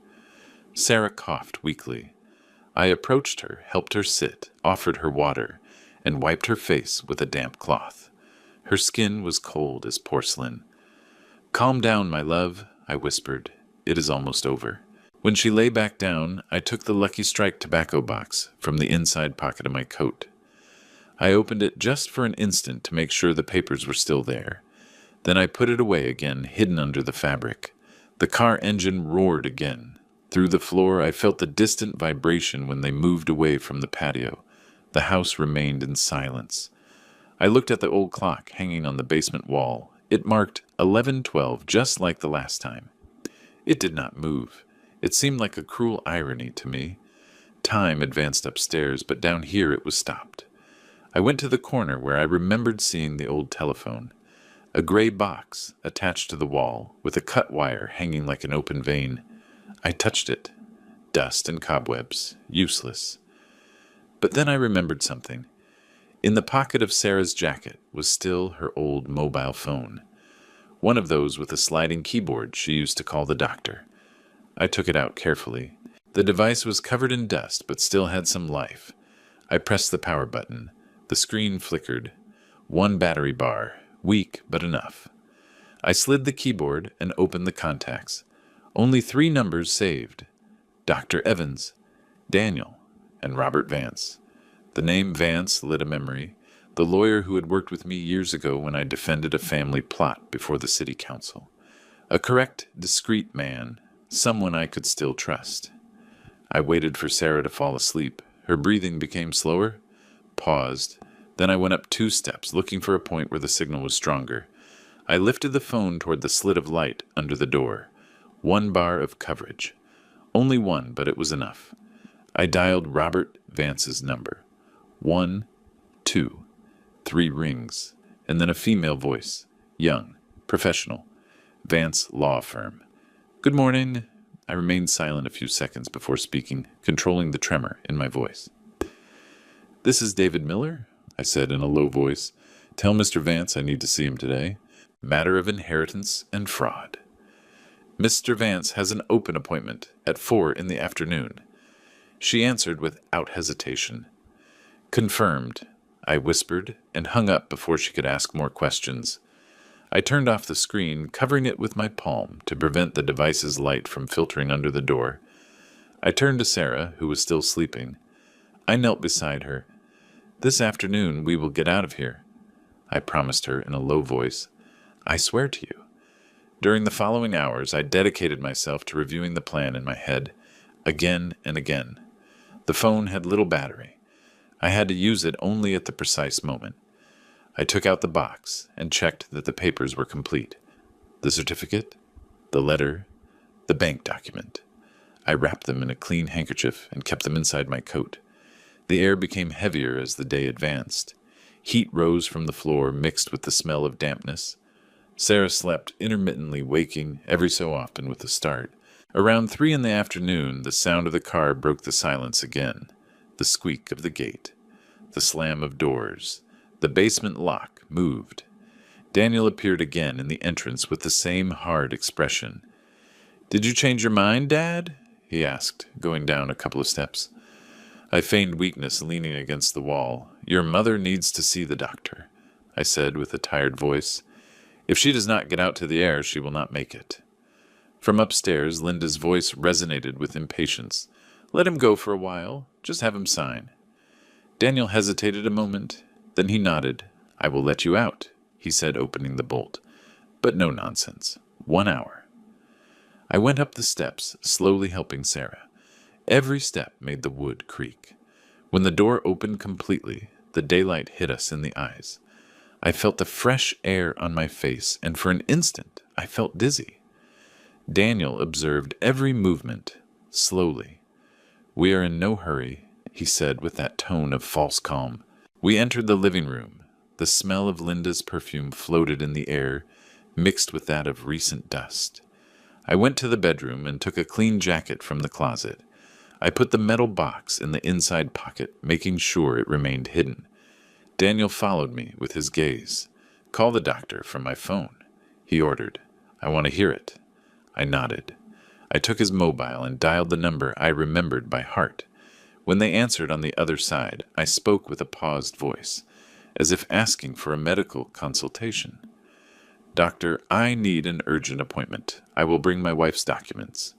Sarah coughed weakly. I approached her, helped her sit, offered her water, and wiped her face with a damp cloth. Her skin was cold as porcelain. "Calm down, my love," I whispered. "It is almost over." When she lay back down, I took the Lucky Strike tobacco box from the inside pocket of my coat. I opened it just for an instant to make sure the papers were still there. Then I put it away again, hidden under the fabric. The car engine roared again. Through the floor, I felt the distant vibration when they moved away from the patio. The house remained in silence. I looked at the old clock hanging on the basement wall. It marked 11:12, just like the last time. It did not move. It seemed like a cruel irony to me. Time advanced upstairs, but down here it was stopped. I went to the corner where I remembered seeing the old telephone. A gray box attached to the wall, with a cut wire hanging like an open vein. I touched it. Dust and cobwebs. Useless. But then I remembered something. In the pocket of Sarah's jacket was still her old mobile phone. One of those with a sliding keyboard she used to call the doctor. I took it out carefully. The device was covered in dust, but still had some life. I pressed the power button. The screen flickered. One battery bar. Weak, but enough. I slid the keyboard and opened the contacts. Only 3 numbers saved. Dr. Evans, Daniel, and Robert Vance. The name Vance lit a memory. The lawyer who had worked with me years ago when I defended a family plot before the city council. A correct, discreet man. Someone I could still trust. I waited for Sarah to fall asleep. Her breathing became slower. Paused. Then I went up 2 steps, looking for a point where the signal was stronger. I lifted the phone toward the slit of light under the door. 1 bar of coverage. Only 1, but it was enough. I dialed Robert Vance's number. 1, 2, 3 rings, and then a female voice. Young, professional. Vance Law Firm. Good morning. I remained silent a few seconds before speaking, controlling the tremor in my voice. This is David Miller, I said in a low voice. Tell Mr. Vance I need to see him today. Matter of inheritance and fraud. Mr. Vance has an open appointment at 4 in the afternoon. She answered without hesitation. Confirmed, I whispered, and hung up before she could ask more questions. I turned off the screen, covering it with my palm to prevent the device's light from filtering under the door. I turned to Sarah, who was still sleeping. I knelt beside her. This afternoon we will get out of here, I promised her in a low voice. I swear to you. During the following hours, I dedicated myself to reviewing the plan in my head, again and again. The phone had little battery. I had to use it only at the precise moment. I took out the box and checked that the papers were complete. The certificate, the letter, the bank document. I wrapped them in a clean handkerchief and kept them inside my coat. The air became heavier as the day advanced. Heat rose from the floor, mixed with the smell of dampness. Sarah slept, intermittently waking every so often with a start. Around 3 in the afternoon, the sound of the car broke the silence again. The squeak of the gate. The slam of doors. The basement lock moved. Daniel appeared again in the entrance with the same hard expression. "Did you change your mind, Dad?" he asked, going down a couple of steps. I feigned weakness, leaning against the wall. "Your mother needs to see the doctor," I said with a tired voice. "If she does not get out to the air, she will not make it." From upstairs, Linda's voice resonated with impatience. "Let him go for a while. Just have him sign." Daniel hesitated a moment. Then he nodded. "I will let you out," he said, opening the bolt. "But no nonsense. 1 hour." I went up the steps, slowly helping Sarah. Every step made the wood creak. When the door opened completely, the daylight hit us in the eyes. I felt the fresh air on my face, and for an instant I felt dizzy. Daniel observed every movement, slowly. "We are in no hurry," he said with that tone of false calm. We entered the living room. The smell of Linda's perfume floated in the air, mixed with that of recent dust. I went to the bedroom and took a clean jacket from the closet. I put the metal box in the inside pocket, making sure it remained hidden. Daniel followed me with his gaze. "Call the doctor from my phone," he ordered. "I want to hear it." I nodded. I took his mobile and dialed the number I remembered by heart. When they answered on the other side, I spoke with a paused voice, as if asking for a medical consultation. "Doctor, I need an urgent appointment. I will bring my wife's documents."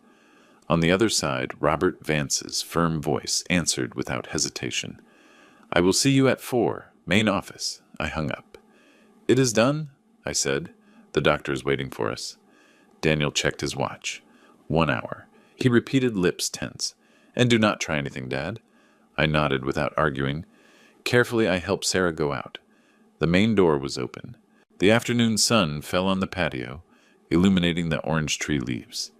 On the other side, Robert Vance's firm voice answered without hesitation. "I will see you at 4. Main office. I hung up. It is done, I said. The doctor is waiting for us. Daniel checked his watch. 1 hour. He repeated, lips tense. And do not try anything, Dad. I nodded without arguing. Carefully, I helped Sarah go out. The main door was open. The afternoon sun fell on the patio, illuminating the orange tree leaves.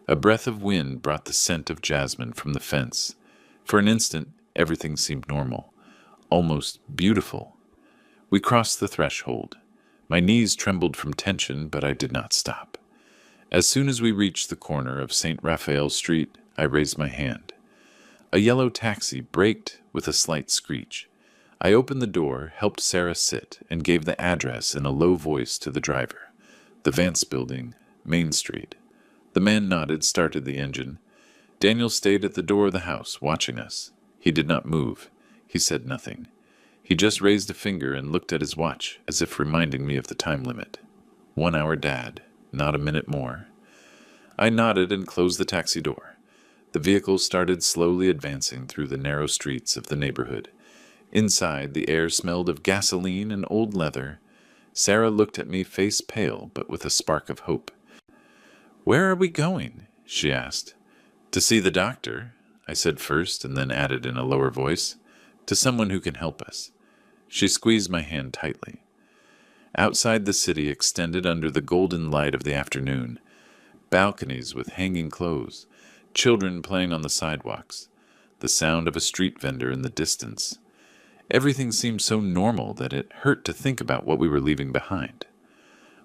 A breath of wind brought the scent of jasmine from the fence. For an instant, everything seemed normal, almost beautiful. We crossed the threshold. My knees trembled from tension, but I did not stop. As soon as we reached the corner of St. Raphael Street, I raised my hand. A yellow taxi braked with a slight screech. I opened the door, helped Sarah sit, and gave the address in a low voice to the driver. The Vance Building, Main Street. The man nodded, started the engine. Daniel stayed at the door of the house, watching us. He did not move. He said nothing. He just raised a finger and looked at his watch, as if reminding me of the time limit. 1 hour, Dad. Not a minute more. I nodded and closed the taxi door. The vehicle started slowly advancing through the narrow streets of the neighborhood. Inside, the air smelled of gasoline and old leather. Sarah looked at me, face pale, but with a spark of hope. "Where are we going?" she asked. "To see the doctor," I said first, and then added in a lower voice, "to someone who can help us." She squeezed my hand tightly. Outside, the city extended under the golden light of the afternoon. Balconies with hanging clothes, children playing on the sidewalks, the sound of a street vendor in the distance. Everything seemed so normal that it hurt to think about what we were leaving behind.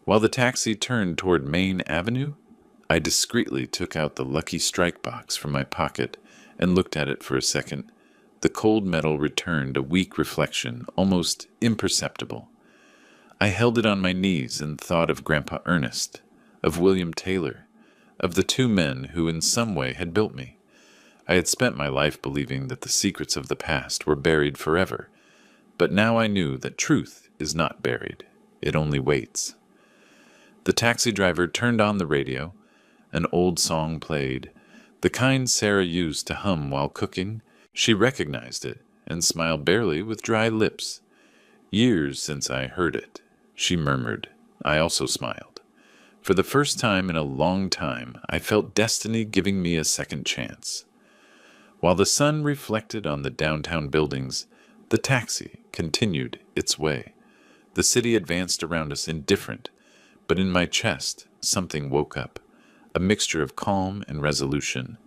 While the taxi turned toward Main Avenue, I discreetly took out the Lucky Strike box from my pocket and looked at it for a second. The cold metal returned a weak reflection, almost imperceptible. I held it on my knees and thought of Grandpa Ernest, of William Taylor, of the two men who in some way had built me. I had spent my life believing that the secrets of the past were buried forever, but now I knew that truth is not buried. It only waits. The taxi driver turned on the radio. An old song played, the kind Sarah used to hum while cooking. She recognized it and smiled barely with dry lips. "Years since I heard it," she murmured. I also smiled. For the first time in a long time, I felt destiny giving me a second chance. While the sun reflected on the downtown buildings, the taxi continued its way. The city advanced around us indifferent, but in my chest something woke up. A mixture of calm and resolution.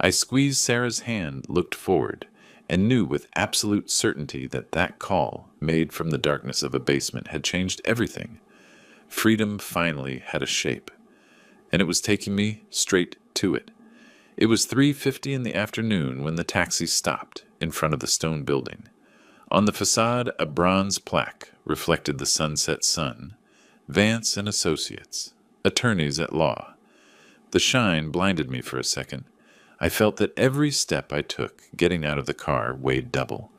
I squeezed Sarah's hand, looked forward, and knew with absolute certainty that that call, made from the darkness of a basement, had changed everything. Freedom finally had a shape, and it was taking me straight to it. It was 3:50 in the afternoon when the taxi stopped in front of the stone building. On the facade, a bronze plaque reflected the sunset sun. Vance and Associates, attorneys at law. The shine blinded me for a second. I felt that every step I took, getting out of the car, weighed double.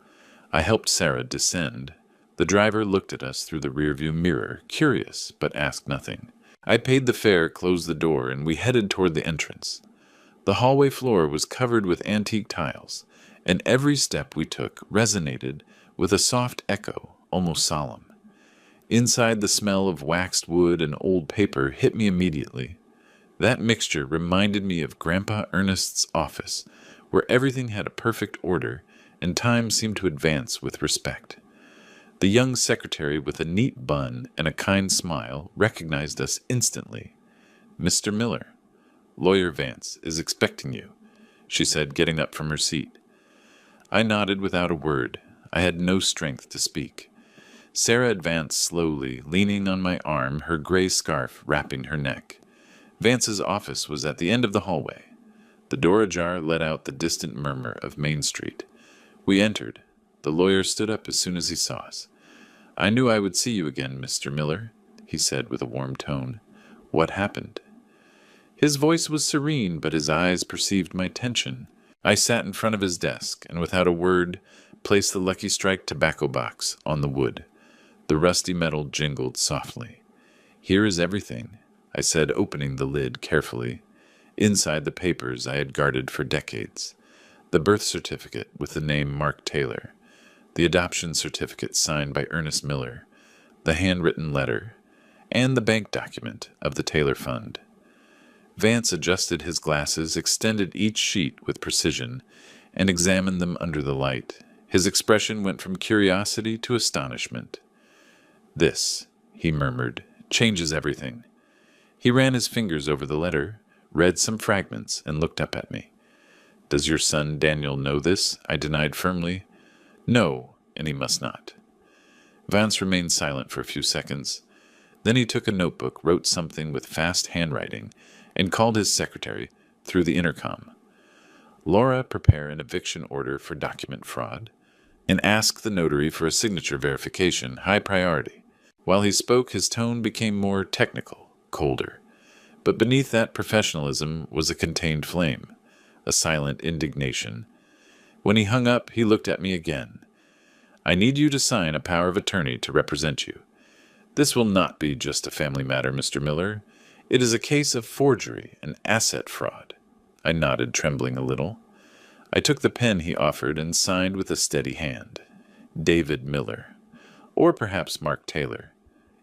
I helped Sarah descend. The driver looked at us through the rearview mirror, curious, but asked nothing. I paid the fare, closed the door, and we headed toward the entrance. The hallway floor was covered with antique tiles, and every step we took resonated with a soft echo, almost solemn. Inside, the smell of waxed wood and old paper hit me immediately. That mixture reminded me of Grandpa Ernest's office, where everything had a perfect order and time seemed to advance with respect. The young secretary with a neat bun and a kind smile recognized us instantly. "Mr. Miller, Lawyer Vance is expecting you," she said, getting up from her seat. I nodded without a word. I had no strength to speak. Sarah advanced slowly, leaning on my arm, her gray scarf wrapping her neck. Vance's office was at the end of the hallway. The door ajar let out the distant murmur of Main Street. We entered. The lawyer stood up as soon as he saw us. "I knew I would see you again, Mr. Miller," he said with a warm tone. "What happened?" His voice was serene, but his eyes perceived my tension. I sat in front of his desk, and without a word, placed the Lucky Strike tobacco box on the wood. The rusty metal jingled softly. "Here is everything," I said, opening the lid carefully. Inside, the papers I had guarded for decades. The birth certificate with the name Mark Taylor. The adoption certificate signed by Ernest Miller, the handwritten letter, and the bank document of the Taylor Fund. Vance adjusted his glasses, extended each sheet with precision, and examined them under the light. His expression went from curiosity to astonishment. "This," he murmured, "changes everything." He ran his fingers over the letter, read some fragments, and looked up at me. "Does your son Daniel know this?" I denied firmly. "No, and he must not." Vance remained silent for a few seconds. Then he took a notebook, wrote something with fast handwriting, and called his secretary through the intercom. "Laura, prepare an eviction order for document fraud, and ask the notary for a signature verification, high priority." While he spoke, his tone became more technical, colder. But beneath that professionalism was a contained flame, a silent indignation. When he hung up, he looked at me again. "I need you to sign a power of attorney to represent you. This will not be just a family matter, Mr. Miller. It is a case of forgery and asset fraud." I nodded, trembling a little. I took the pen he offered and signed with a steady hand. David Miller. Or perhaps Mark Taylor.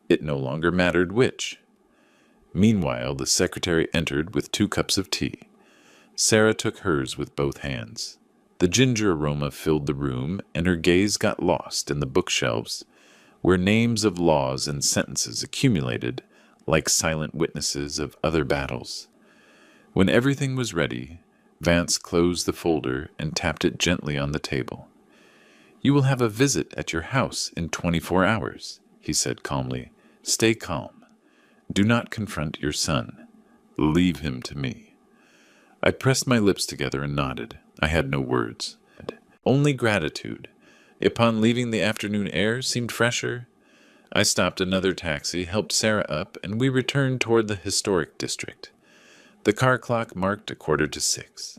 It no longer mattered which. Meanwhile, the secretary entered with 2 cups of tea. Sarah took hers with both hands. The ginger aroma filled the room, and her gaze got lost in the bookshelves, where names of laws and sentences accumulated like silent witnesses of other battles. When everything was ready, Vance closed the folder and tapped it gently on the table. "You will have a visit at your house in 24 hours, he said calmly. "Stay calm. Do not confront your son. Leave him to me." I pressed my lips together and nodded. I had no words. Only gratitude. Upon leaving, the afternoon air seemed fresher. I stopped another taxi, helped Sarah up, and we returned toward the historic district. The car clock marked 6:15.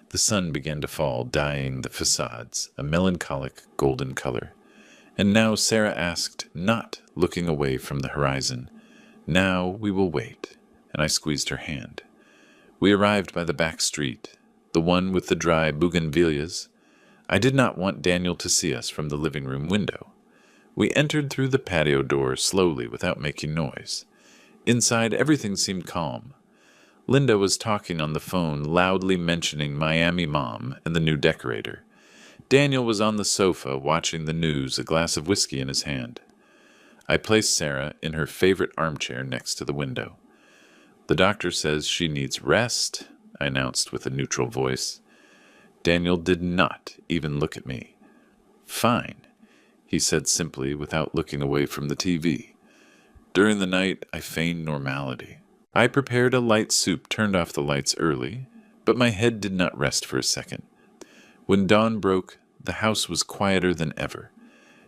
The sun began to fall, dyeing the facades a melancholic golden color. And now Sarah asked, not looking away from the horizon, "Now we will wait," and I squeezed her hand. We arrived by the back street, the one with the dry bougainvilleas. I did not want Daniel to see us from the living room window. We entered through the patio door slowly without making noise. Inside, everything seemed calm. Linda was talking on the phone, loudly mentioning Miami Mom and the new decorator. Daniel was on the sofa watching the news, a glass of whiskey in his hand. I placed Sarah in her favorite armchair next to the window. "The doctor says she needs rest," I announced with a neutral voice. Daniel did not even look at me. "Fine," he said simply without looking away from the TV. During the night, I feigned normality. I prepared a light soup, turned off the lights early, but my head did not rest for a second. When dawn broke, the house was quieter than ever.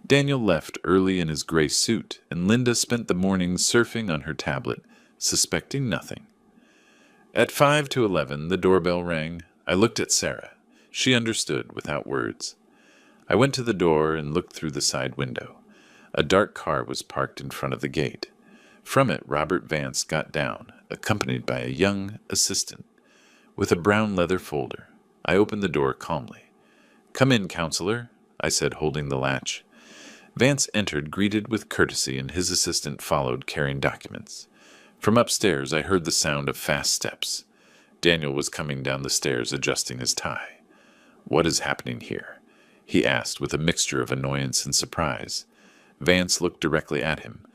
Daniel left early in his gray suit, and Linda spent the morning surfing on her tablet, suspecting nothing. At 5 to 11, the doorbell rang. I looked at Sarah. She understood without words. I went to the door and looked through the side window. A dark car was parked in front of the gate. From it, Robert Vance got down, accompanied by a young assistant, with a brown leather folder. I opened the door calmly. "Come in, counselor," I said, holding the latch. Vance entered, greeted with courtesy, and his assistant followed, carrying documents. From upstairs, I heard the sound of fast steps. Daniel was coming down the stairs, adjusting his tie. "What is happening here?" he asked with a mixture of annoyance and surprise. Vance looked directly at him.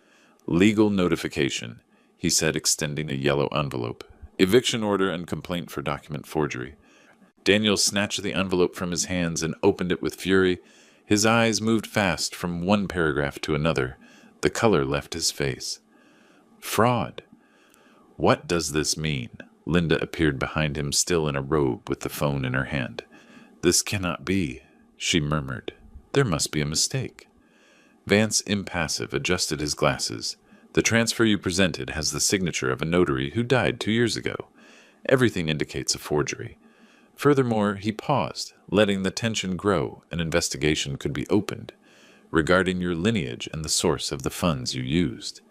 "Legal notification," he said, extending a yellow envelope. "Eviction order and complaint for document forgery." Daniel snatched the envelope from his hands and opened it with fury. His eyes moved fast from one paragraph to another. The color left his face. "Fraud. What does this mean?" Linda appeared behind him, still in a robe with the phone in her hand. "This cannot be," she murmured. "There must be a mistake." Vance, impassive, adjusted his glasses. "The transfer you presented has the signature of a notary who died 2 years ago. Everything indicates a forgery." Furthermore, he paused, letting the tension grow. An investigation could be opened regarding your lineage and the source of the funds you used.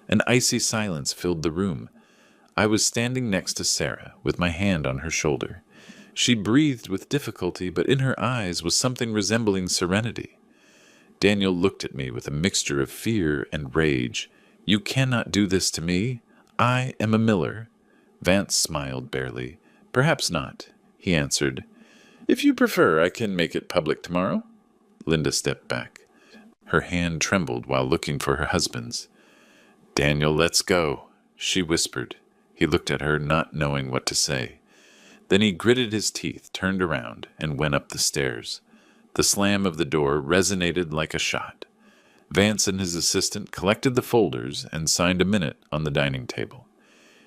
An icy silence filled the room. I was standing next to Sarah, with my hand on her shoulder. She breathed with difficulty, but in her eyes was something resembling serenity. Daniel looked at me with a mixture of fear and rage. "You cannot do this to me. I am a miller." Vance smiled barely. "Perhaps not," he answered. "If you prefer, I can make it public tomorrow." Linda stepped back. Her hand trembled while looking for her husband's. "Daniel, let's go," she whispered. He looked at her, not knowing what to say. Then he gritted his teeth, turned around, and went up the stairs. The slam of the door resonated like a shot. Vance and his assistant collected the folders and signed a minute on the dining table.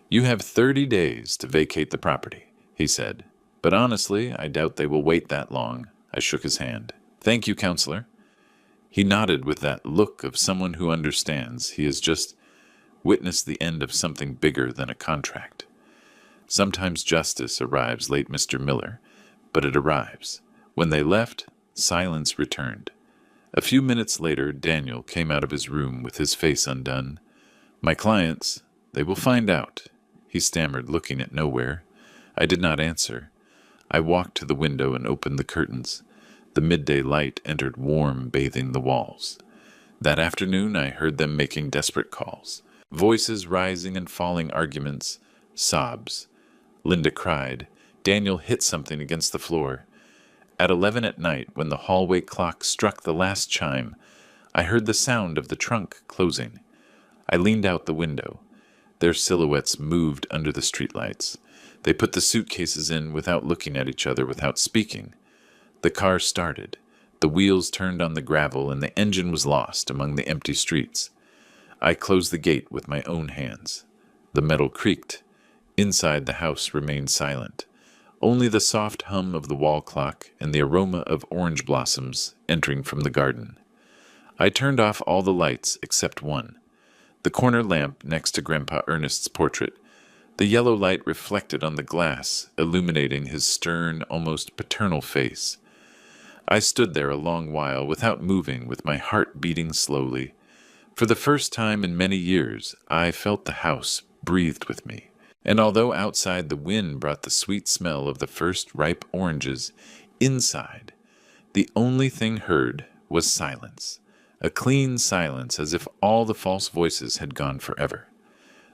"You have 30 days to vacate the property," he said. "But honestly, I doubt they will wait that long." I shook his hand. "Thank you, counselor." He nodded with that look of someone who understands he has just witnessed the end of something bigger than a contract. Sometimes justice arrives late, Mr. Miller, but it arrives. When they left, silence returned. A few minutes later, Daniel came out of his room with his face undone. "My clients, they will find out," he stammered, looking at nowhere. I did not answer. I walked to the window and opened the curtains. The midday light entered warm, bathing the walls. That afternoon I heard them making desperate calls. Voices rising and falling, arguments, sobs. Linda cried. Daniel hit something against the floor. At 11 at night, when the hallway clock struck the last chime, I heard the sound of the trunk closing. I leaned out the window. Their silhouettes moved under the streetlights. They put the suitcases in without looking at each other, without speaking. The car started. The wheels turned on the gravel, and the engine was lost among the empty streets. I closed the gate with my own hands. The metal creaked. Inside, the house remained silent. Only the soft hum of the wall clock and the aroma of orange blossoms entering from the garden. I turned off all the lights except one. The corner lamp next to Grandpa Ernest's portrait. The yellow light reflected on the glass, illuminating his stern, almost paternal face. I stood there a long while without moving, with my heart beating slowly. For the first time in many years, I felt the house breathed with me. And although outside the wind brought the sweet smell of the first ripe oranges, inside, the only thing heard was silence. A clean silence, as if all the false voices had gone forever.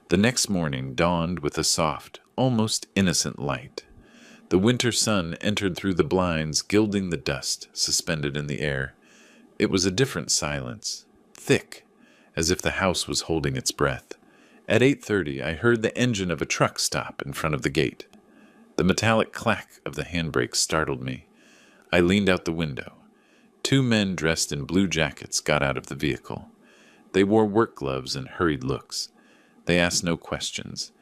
The next morning dawned with a soft, almost innocent light. The winter sun entered through the blinds, gilding the dust suspended in the air. It was a different silence, thick, as if the house was holding its breath. At 8:30, I heard the engine of a truck stop in front of the gate. The metallic clack of the handbrake startled me. I leaned out the window. 2 men dressed in blue jackets got out of the vehicle. They wore work gloves and hurried looks. They asked no questions.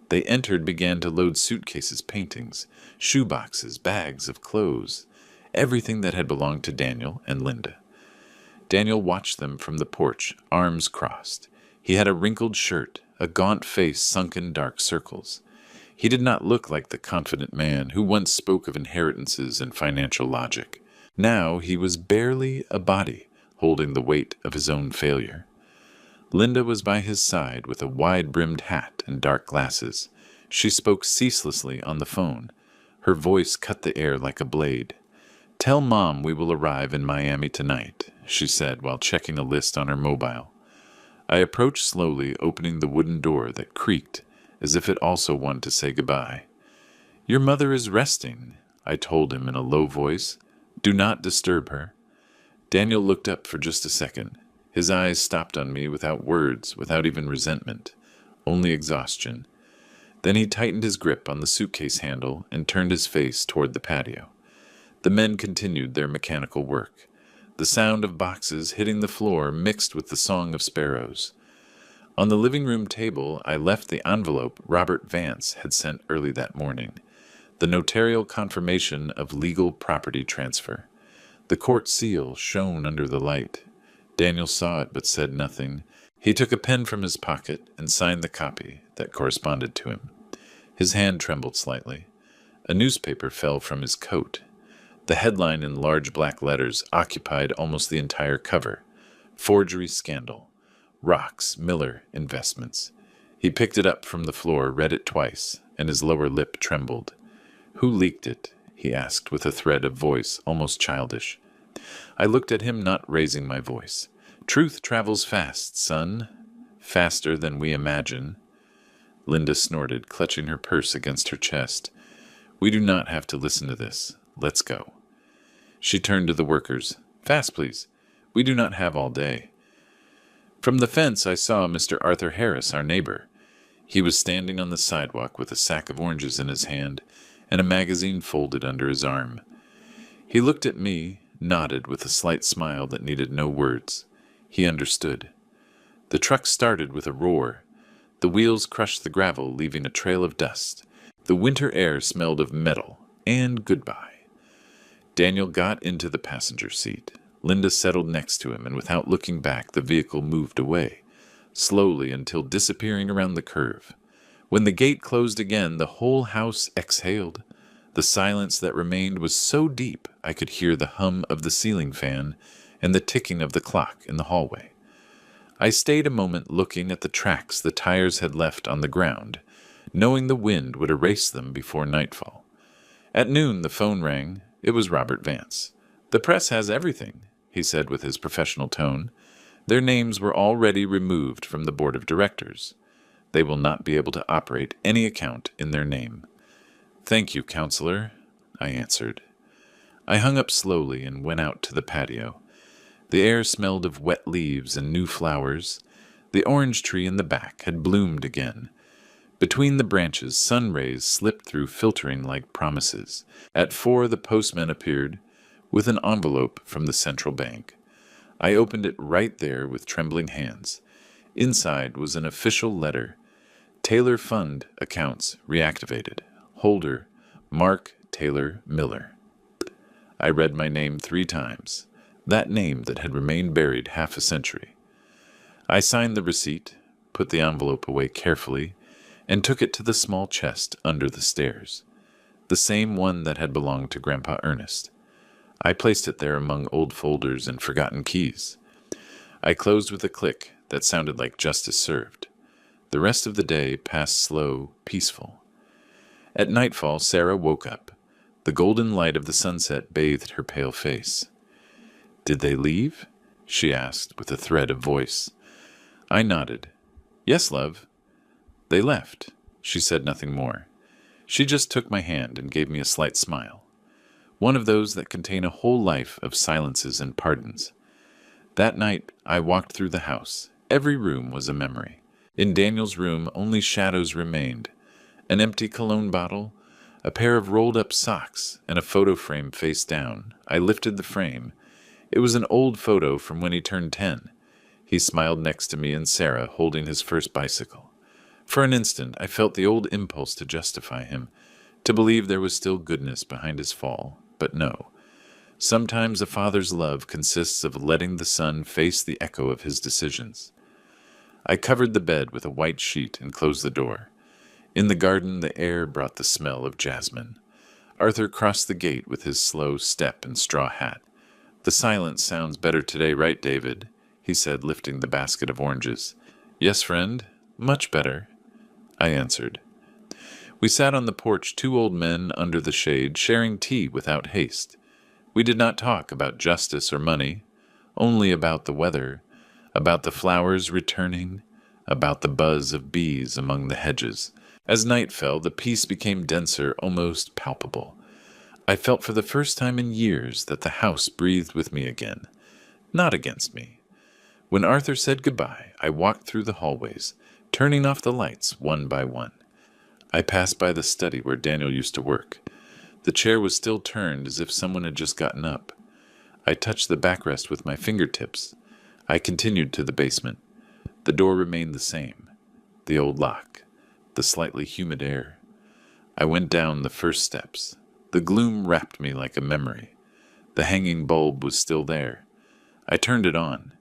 They entered, began to load suitcases, paintings, shoeboxes, bags of clothes, everything that had belonged to Daniel and Linda. Daniel watched them from the porch, arms crossed. He had a wrinkled shirt, a gaunt face sunk in dark circles. He did not look like the confident man who once spoke of inheritances and financial logic. Now he was barely a body, holding the weight of his own failure. Linda was by his side with a wide-brimmed hat and dark glasses. She spoke ceaselessly on the phone. Her voice cut the air like a blade. "Tell Mom we will arrive in Miami tonight," she said while checking a list on her mobile. I approached slowly, opening the wooden door that creaked, as if it also wanted to say goodbye. "Your mother is resting," I told him in a low voice. "Do not disturb her." Daniel looked up for just a second. His eyes stopped on me without words, without even resentment, only exhaustion. Then he tightened his grip on the suitcase handle and turned his face toward the patio. The men continued their mechanical work. The sound of boxes hitting the floor mixed with the song of sparrows. On the living room table, I left the envelope Robert Vance had sent early that morning, the notarial confirmation of legal property transfer. The court seal shone under the light. Daniel saw it but said nothing. He took a pen from his pocket and signed the copy that corresponded to him. His hand trembled slightly. A newspaper fell from his coat. The headline in large black letters occupied almost the entire cover. "Forgery Scandal. Rocks Miller Investments." He picked it up from the floor, read it twice, and his lower lip trembled. "Who leaked it?" he asked with a thread of voice almost childish. I looked at him, not raising my voice. Truth travels fast, son. Faster than we imagine. Linda snorted, clutching her purse against her chest. We do not have to listen to this. Let's go. She turned to the workers. Fast, please. We do not have all day. From the fence I saw Mr. Arthur Harris, our neighbor. He was standing on the sidewalk with a sack of oranges in his hand and a magazine folded under his arm. He looked at me, nodded with a slight smile that needed no words. He understood. The truck started with a roar. The wheels crushed the gravel, leaving a trail of dust. The winter air smelled of metal and goodbye. Daniel got into the passenger seat. Linda settled next to him, and without looking back, the vehicle moved away, slowly until disappearing around the curve. When the gate closed again, the whole house exhaled. The silence that remained was so deep I could hear the hum of the ceiling fan and the ticking of the clock in the hallway. I stayed a moment looking at the tracks the tires had left on the ground, knowing the wind would erase them before nightfall. At noon the phone rang. It was Robert Vance. The press has everything, he said with his professional tone. Their names were already removed from the board of directors. They will not be able to operate any account in their name. Thank you, counselor, I answered. I hung up slowly and went out to the patio. The air smelled of wet leaves and new flowers. The orange tree in the back had bloomed again. Between the branches, sun rays slipped through, filtering like promises. At 4, the postman appeared with an envelope from the central bank. I opened it right there with trembling hands. Inside was an official letter. Taylor Fund accounts reactivated. Holder, Mark Taylor Miller. I read my name 3 times, that name that had remained buried half a century. I signed the receipt, put the envelope away carefully, and took it to the small chest under the stairs, the same one that had belonged to Grandpa Ernest. I placed it there among old folders and forgotten keys. I closed with a click that sounded like justice served. The rest of the day passed slow, peaceful. At nightfall, Sarah woke up. The golden light of the sunset bathed her pale face. Did they leave? She asked with a thread of voice. I nodded. Yes, love. They left. She said nothing more. She just took my hand and gave me a slight smile. One of those that contain a whole life of silences and pardons. That night, I walked through the house. Every room was a memory. In Daniel's room, only shadows remained. An empty cologne bottle, a pair of rolled-up socks, and a photo frame face down. I lifted the frame. It was an old photo from when he turned 10. He smiled next to me and Sarah, holding his first bicycle. For an instant, I felt the old impulse to justify him, to believe there was still goodness behind his fall. But no. Sometimes a father's love consists of letting the son face the echo of his decisions. I covered the bed with a white sheet and closed the door. In the garden, the air brought the smell of jasmine. Arthur crossed the gate with his slow step and straw hat. The silence sounds better today, right, David? He said, lifting the basket of oranges. Yes, friend, much better, I answered. We sat on the porch, 2 old men under the shade, sharing tea without haste. We did not talk about justice or money, only about the weather, about the flowers returning, about the buzz of bees among the hedges. As night fell, the peace became denser, almost palpable. I felt for the first time in years that the house breathed with me again, not against me. When Arthur said goodbye, I walked through the hallways, turning off the lights one by one. I passed by the study where Daniel used to work. The chair was still turned as if someone had just gotten up. I touched the backrest with my fingertips. I continued to the basement. The door remained the same. The old lock. The slightly humid air. I went down the first steps. The gloom wrapped me like a memory. The hanging bulb was still there. I turned it on.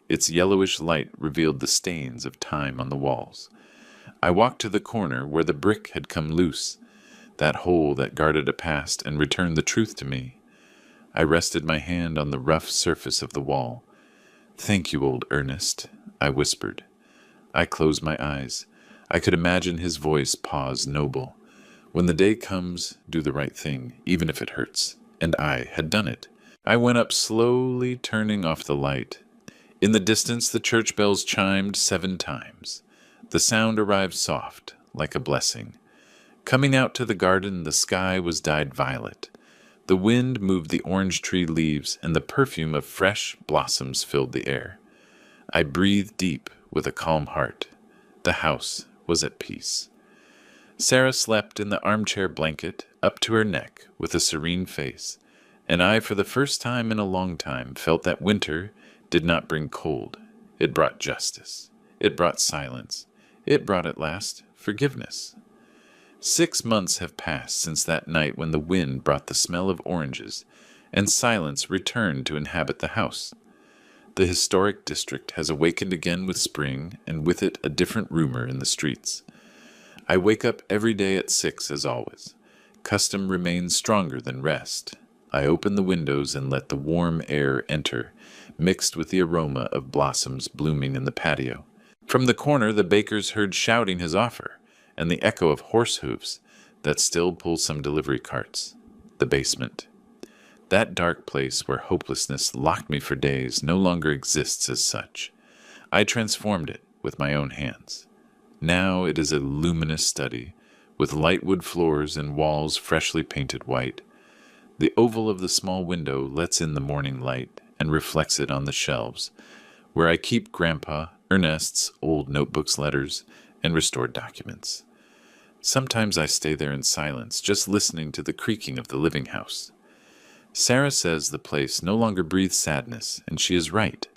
Its yellowish light revealed the stains of time on the walls. I walked to the corner where the brick had come loose, that hole that guarded a past and returned the truth to me. I rested my hand on the rough surface of the wall. Thank you, old Ernest, I whispered. I closed my eyes. I could imagine his voice pause noble. When the day comes, do the right thing, even if it hurts. And I had done it. I went up slowly, turning off the light. In the distance, the church bells chimed 7 times. The sound arrived soft, like a blessing. Coming out to the garden, the sky was dyed violet. The wind moved the orange tree leaves, and the perfume of fresh blossoms filled the air. I breathed deep with a calm heart. The house was at peace. Sarah slept in the armchair blanket up to her neck with a serene face, and I, for the first time in a long time, felt that winter did not bring cold. It brought justice. It brought silence. It brought at last forgiveness. 6 months have passed since that night when the wind brought the smell of oranges, and silence returned to inhabit the house. The historic district has awakened again with spring, and with it a different rumor in the streets. I wake up every day at 6 as always. Custom remains stronger than rest. I open the windows and let the warm air enter, mixed with the aroma of blossoms blooming in the patio. From the corner the baker's heard shouting his offer, and the echo of horse hoofs that still pull some delivery carts. The basement. That dark place where hopelessness locked me for days no longer exists as such. I transformed it with my own hands. Now it is a luminous study, with lightwood floors and walls freshly painted white. The oval of the small window lets in the morning light and reflects it on the shelves, where I keep Grandpa Ernest's old notebooks, letters, and restored documents. Sometimes I stay there in silence, just listening to the creaking of the living house. Sarah says the place no longer breathes sadness, and she is right.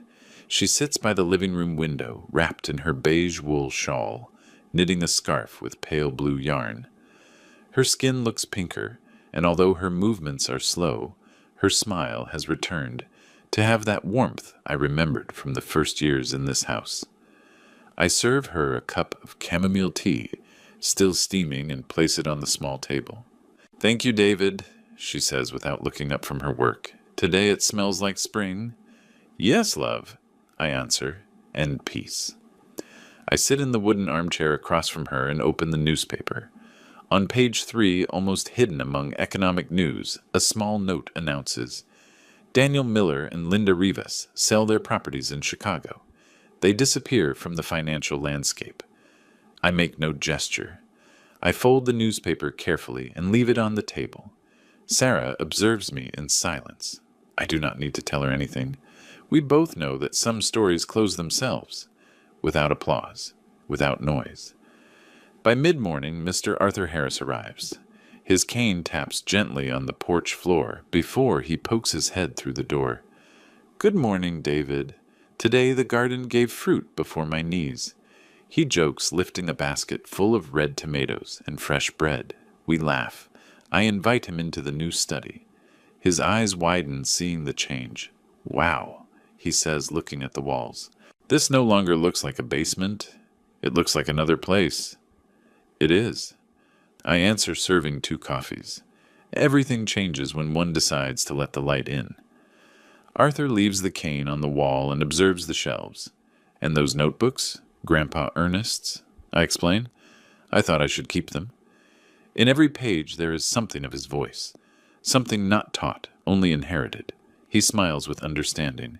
She sits by the living room window, wrapped in her beige wool shawl, knitting a scarf with pale blue yarn. Her skin looks pinker, and although her movements are slow, her smile has returned to have that warmth I remembered from the first years in this house. I serve her a cup of chamomile tea, still steaming, and place it on the small table. "Thank you, David," she says without looking up from her work. "Today it smells like spring." "Yes, love," I answer, and peace. I sit in the wooden armchair across from her and open the newspaper. On page 3, almost hidden among economic news, a small note announces, "Daniel Miller and Linda Rivas sell their properties in Chicago. They disappear from the financial landscape." I make no gesture. I fold the newspaper carefully and leave it on the table. Sarah observes me in silence. I do not need to tell her anything. We both know that some stories close themselves, without applause, without noise. By mid-morning, Mr. Arthur Harris arrives. His cane taps gently on the porch floor before he pokes his head through the door. "Good morning, David. Today the garden gave fruit before my knees." He jokes, lifting a basket full of red tomatoes and fresh bread. We laugh. I invite him into the new study. His eyes widen, seeing the change. "Wow," he says, looking at the walls. "This no longer looks like a basement. It looks like another place." It is. I answer, serving 2 coffees. Everything changes when one decides to let the light in. Arthur leaves the cane on the wall and observes the shelves. "And those notebooks? Grandpa Ernest's?" I explain. "I thought I should keep them." In every page there is something of his voice, something not taught, only inherited. He smiles with understanding.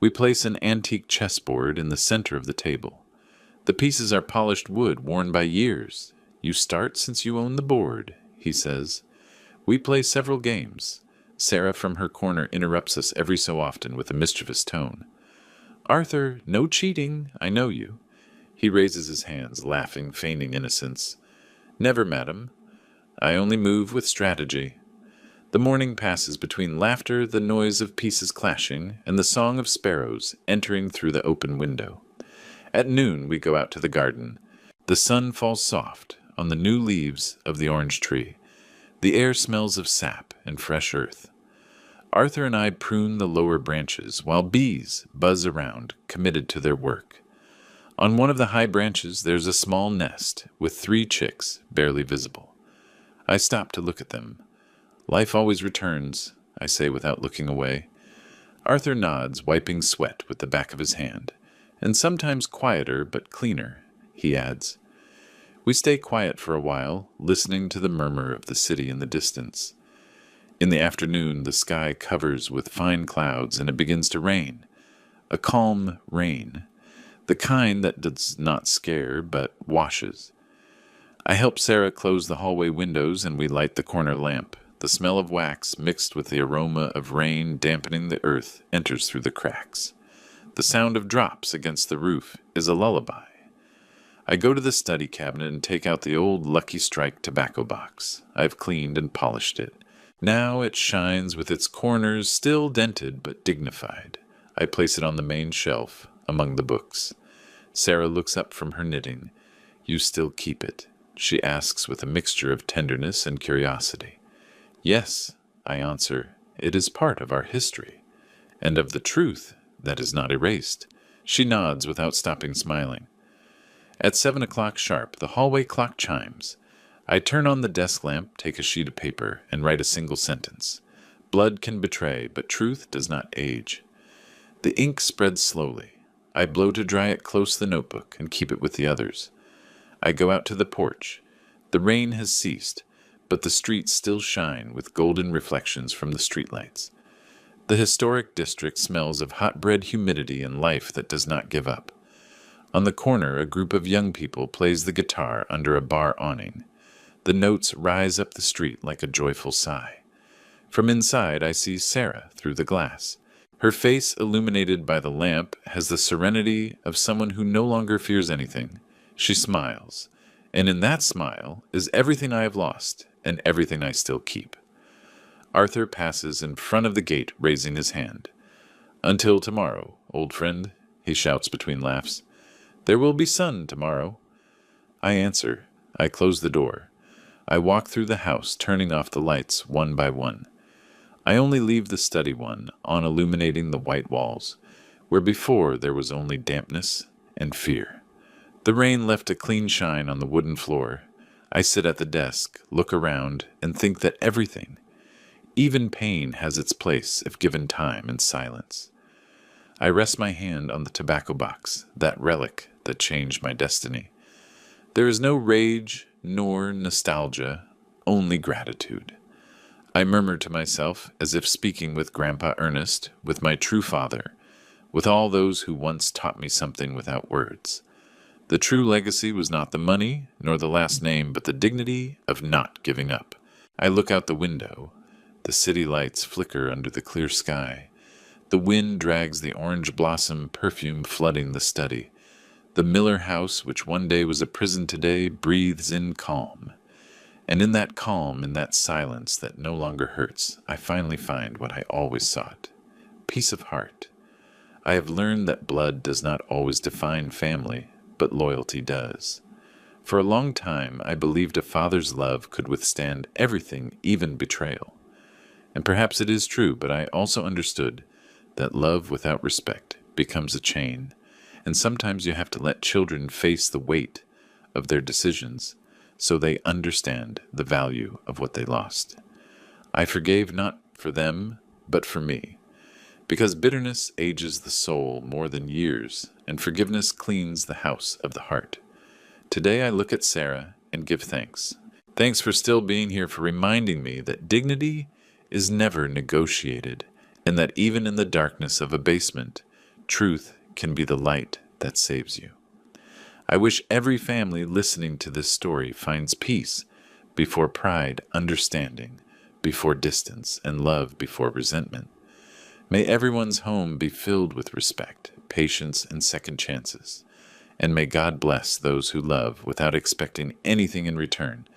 We place an antique chessboard in the center of the table. The pieces are polished wood worn by years. "You start since you own the board," he says. We play several games. Sarah from her corner interrupts us every so often with a mischievous tone. "Arthur, no cheating, I know you." He raises his hands, laughing, feigning innocence. "Never, madam. I only move with strategy." The morning passes between laughter, the noise of pieces clashing, and the song of sparrows entering through the open window. At noon we go out to the garden. The sun falls soft on the new leaves of the orange tree. The air smells of sap and fresh earth. Arthur and I prune the lower branches, while bees buzz around, committed to their work. On one of the high branches there's a small nest with 3 chicks barely visible. I stop to look at them. "Life always returns," I say without looking away. Arthur nods, wiping sweat with the back of his hand. "And sometimes quieter, but cleaner," he adds. We stay quiet for a while, listening to the murmur of the city in the distance. In the afternoon, the sky covers with fine clouds and it begins to rain. A calm rain, the kind that does not scare but washes. I help Sarah close the hallway windows and we light the corner lamp. The smell of wax mixed with the aroma of rain dampening the earth enters through the cracks. The sound of drops against the roof is a lullaby. I go to the study cabinet and take out the old Lucky Strike tobacco box. I've cleaned and polished it. Now it shines with its corners still dented but dignified. I place it on the main shelf among the books. Sarah looks up from her knitting. "You still keep it?" she asks with a mixture of tenderness and curiosity. "Yes," I answer, "it is part of our history, and of the truth that is not erased." She nods without stopping smiling. At 7 o'clock sharp, the hallway clock chimes. I turn on the desk lamp, take a sheet of paper, and write a single sentence. Blood can betray, but truth does not age. The ink spreads slowly. I blow to dry it close to the notebook and keep it with the others. I go out to the porch. The rain has ceased, but the streets still shine with golden reflections from the streetlights. The historic district smells of hot-bread humidity and life that does not give up. On the corner, a group of young people plays the guitar under a bar awning. The notes rise up the street like a joyful sigh. From inside, I see Sarah through the glass. Her face, illuminated by the lamp, has the serenity of someone who no longer fears anything. She smiles, and in that smile is everything I have lost and everything I still keep. Arthur passes in front of the gate, raising his hand. "Until tomorrow, old friend," he shouts between laughs. "There will be sun tomorrow." I answer. I close the door. I walk through the house, turning off the lights one by one. I only leave the study one on illuminating the white walls, where before there was only dampness and fear. The rain left a clean shine on the wooden floor. I sit at the desk, look around, and think that everything, even pain, has its place if given time and silence. I rest my hand on the tobacco box, that relic that changed my destiny. There is no rage nor nostalgia, only gratitude. I murmur to myself, as if speaking with Grandpa Ernest, with my true father, with all those who once taught me something without words. The true legacy was not the money, nor the last name, but the dignity of not giving up. I look out the window. The city lights flicker under the clear sky. The wind drags the orange blossom perfume flooding the study. The Miller house, which one day was a prison today, breathes in calm. And in that calm, in that silence that no longer hurts, I finally find what I always sought: peace of heart. I have learned that blood does not always define family, but loyalty does. For a long time, I believed a father's love could withstand everything, even betrayal. And perhaps it is true, but I also understood that love without respect becomes a chain, and sometimes you have to let children face the weight of their decisions so they understand the value of what they lost. I forgave not for them, but for me, because bitterness ages the soul more than years, and forgiveness cleans the house of the heart. Today I look at Sarah and give thanks. Thanks for still being here, for reminding me that dignity is never negotiated, and that even in the darkness of a basement, truth can be the light that saves you. I wish every family listening to this story finds peace before pride, understanding before distance, and love before resentment. May everyone's home be filled with respect, patience, and second chances. And may God bless those who love without expecting anything in return,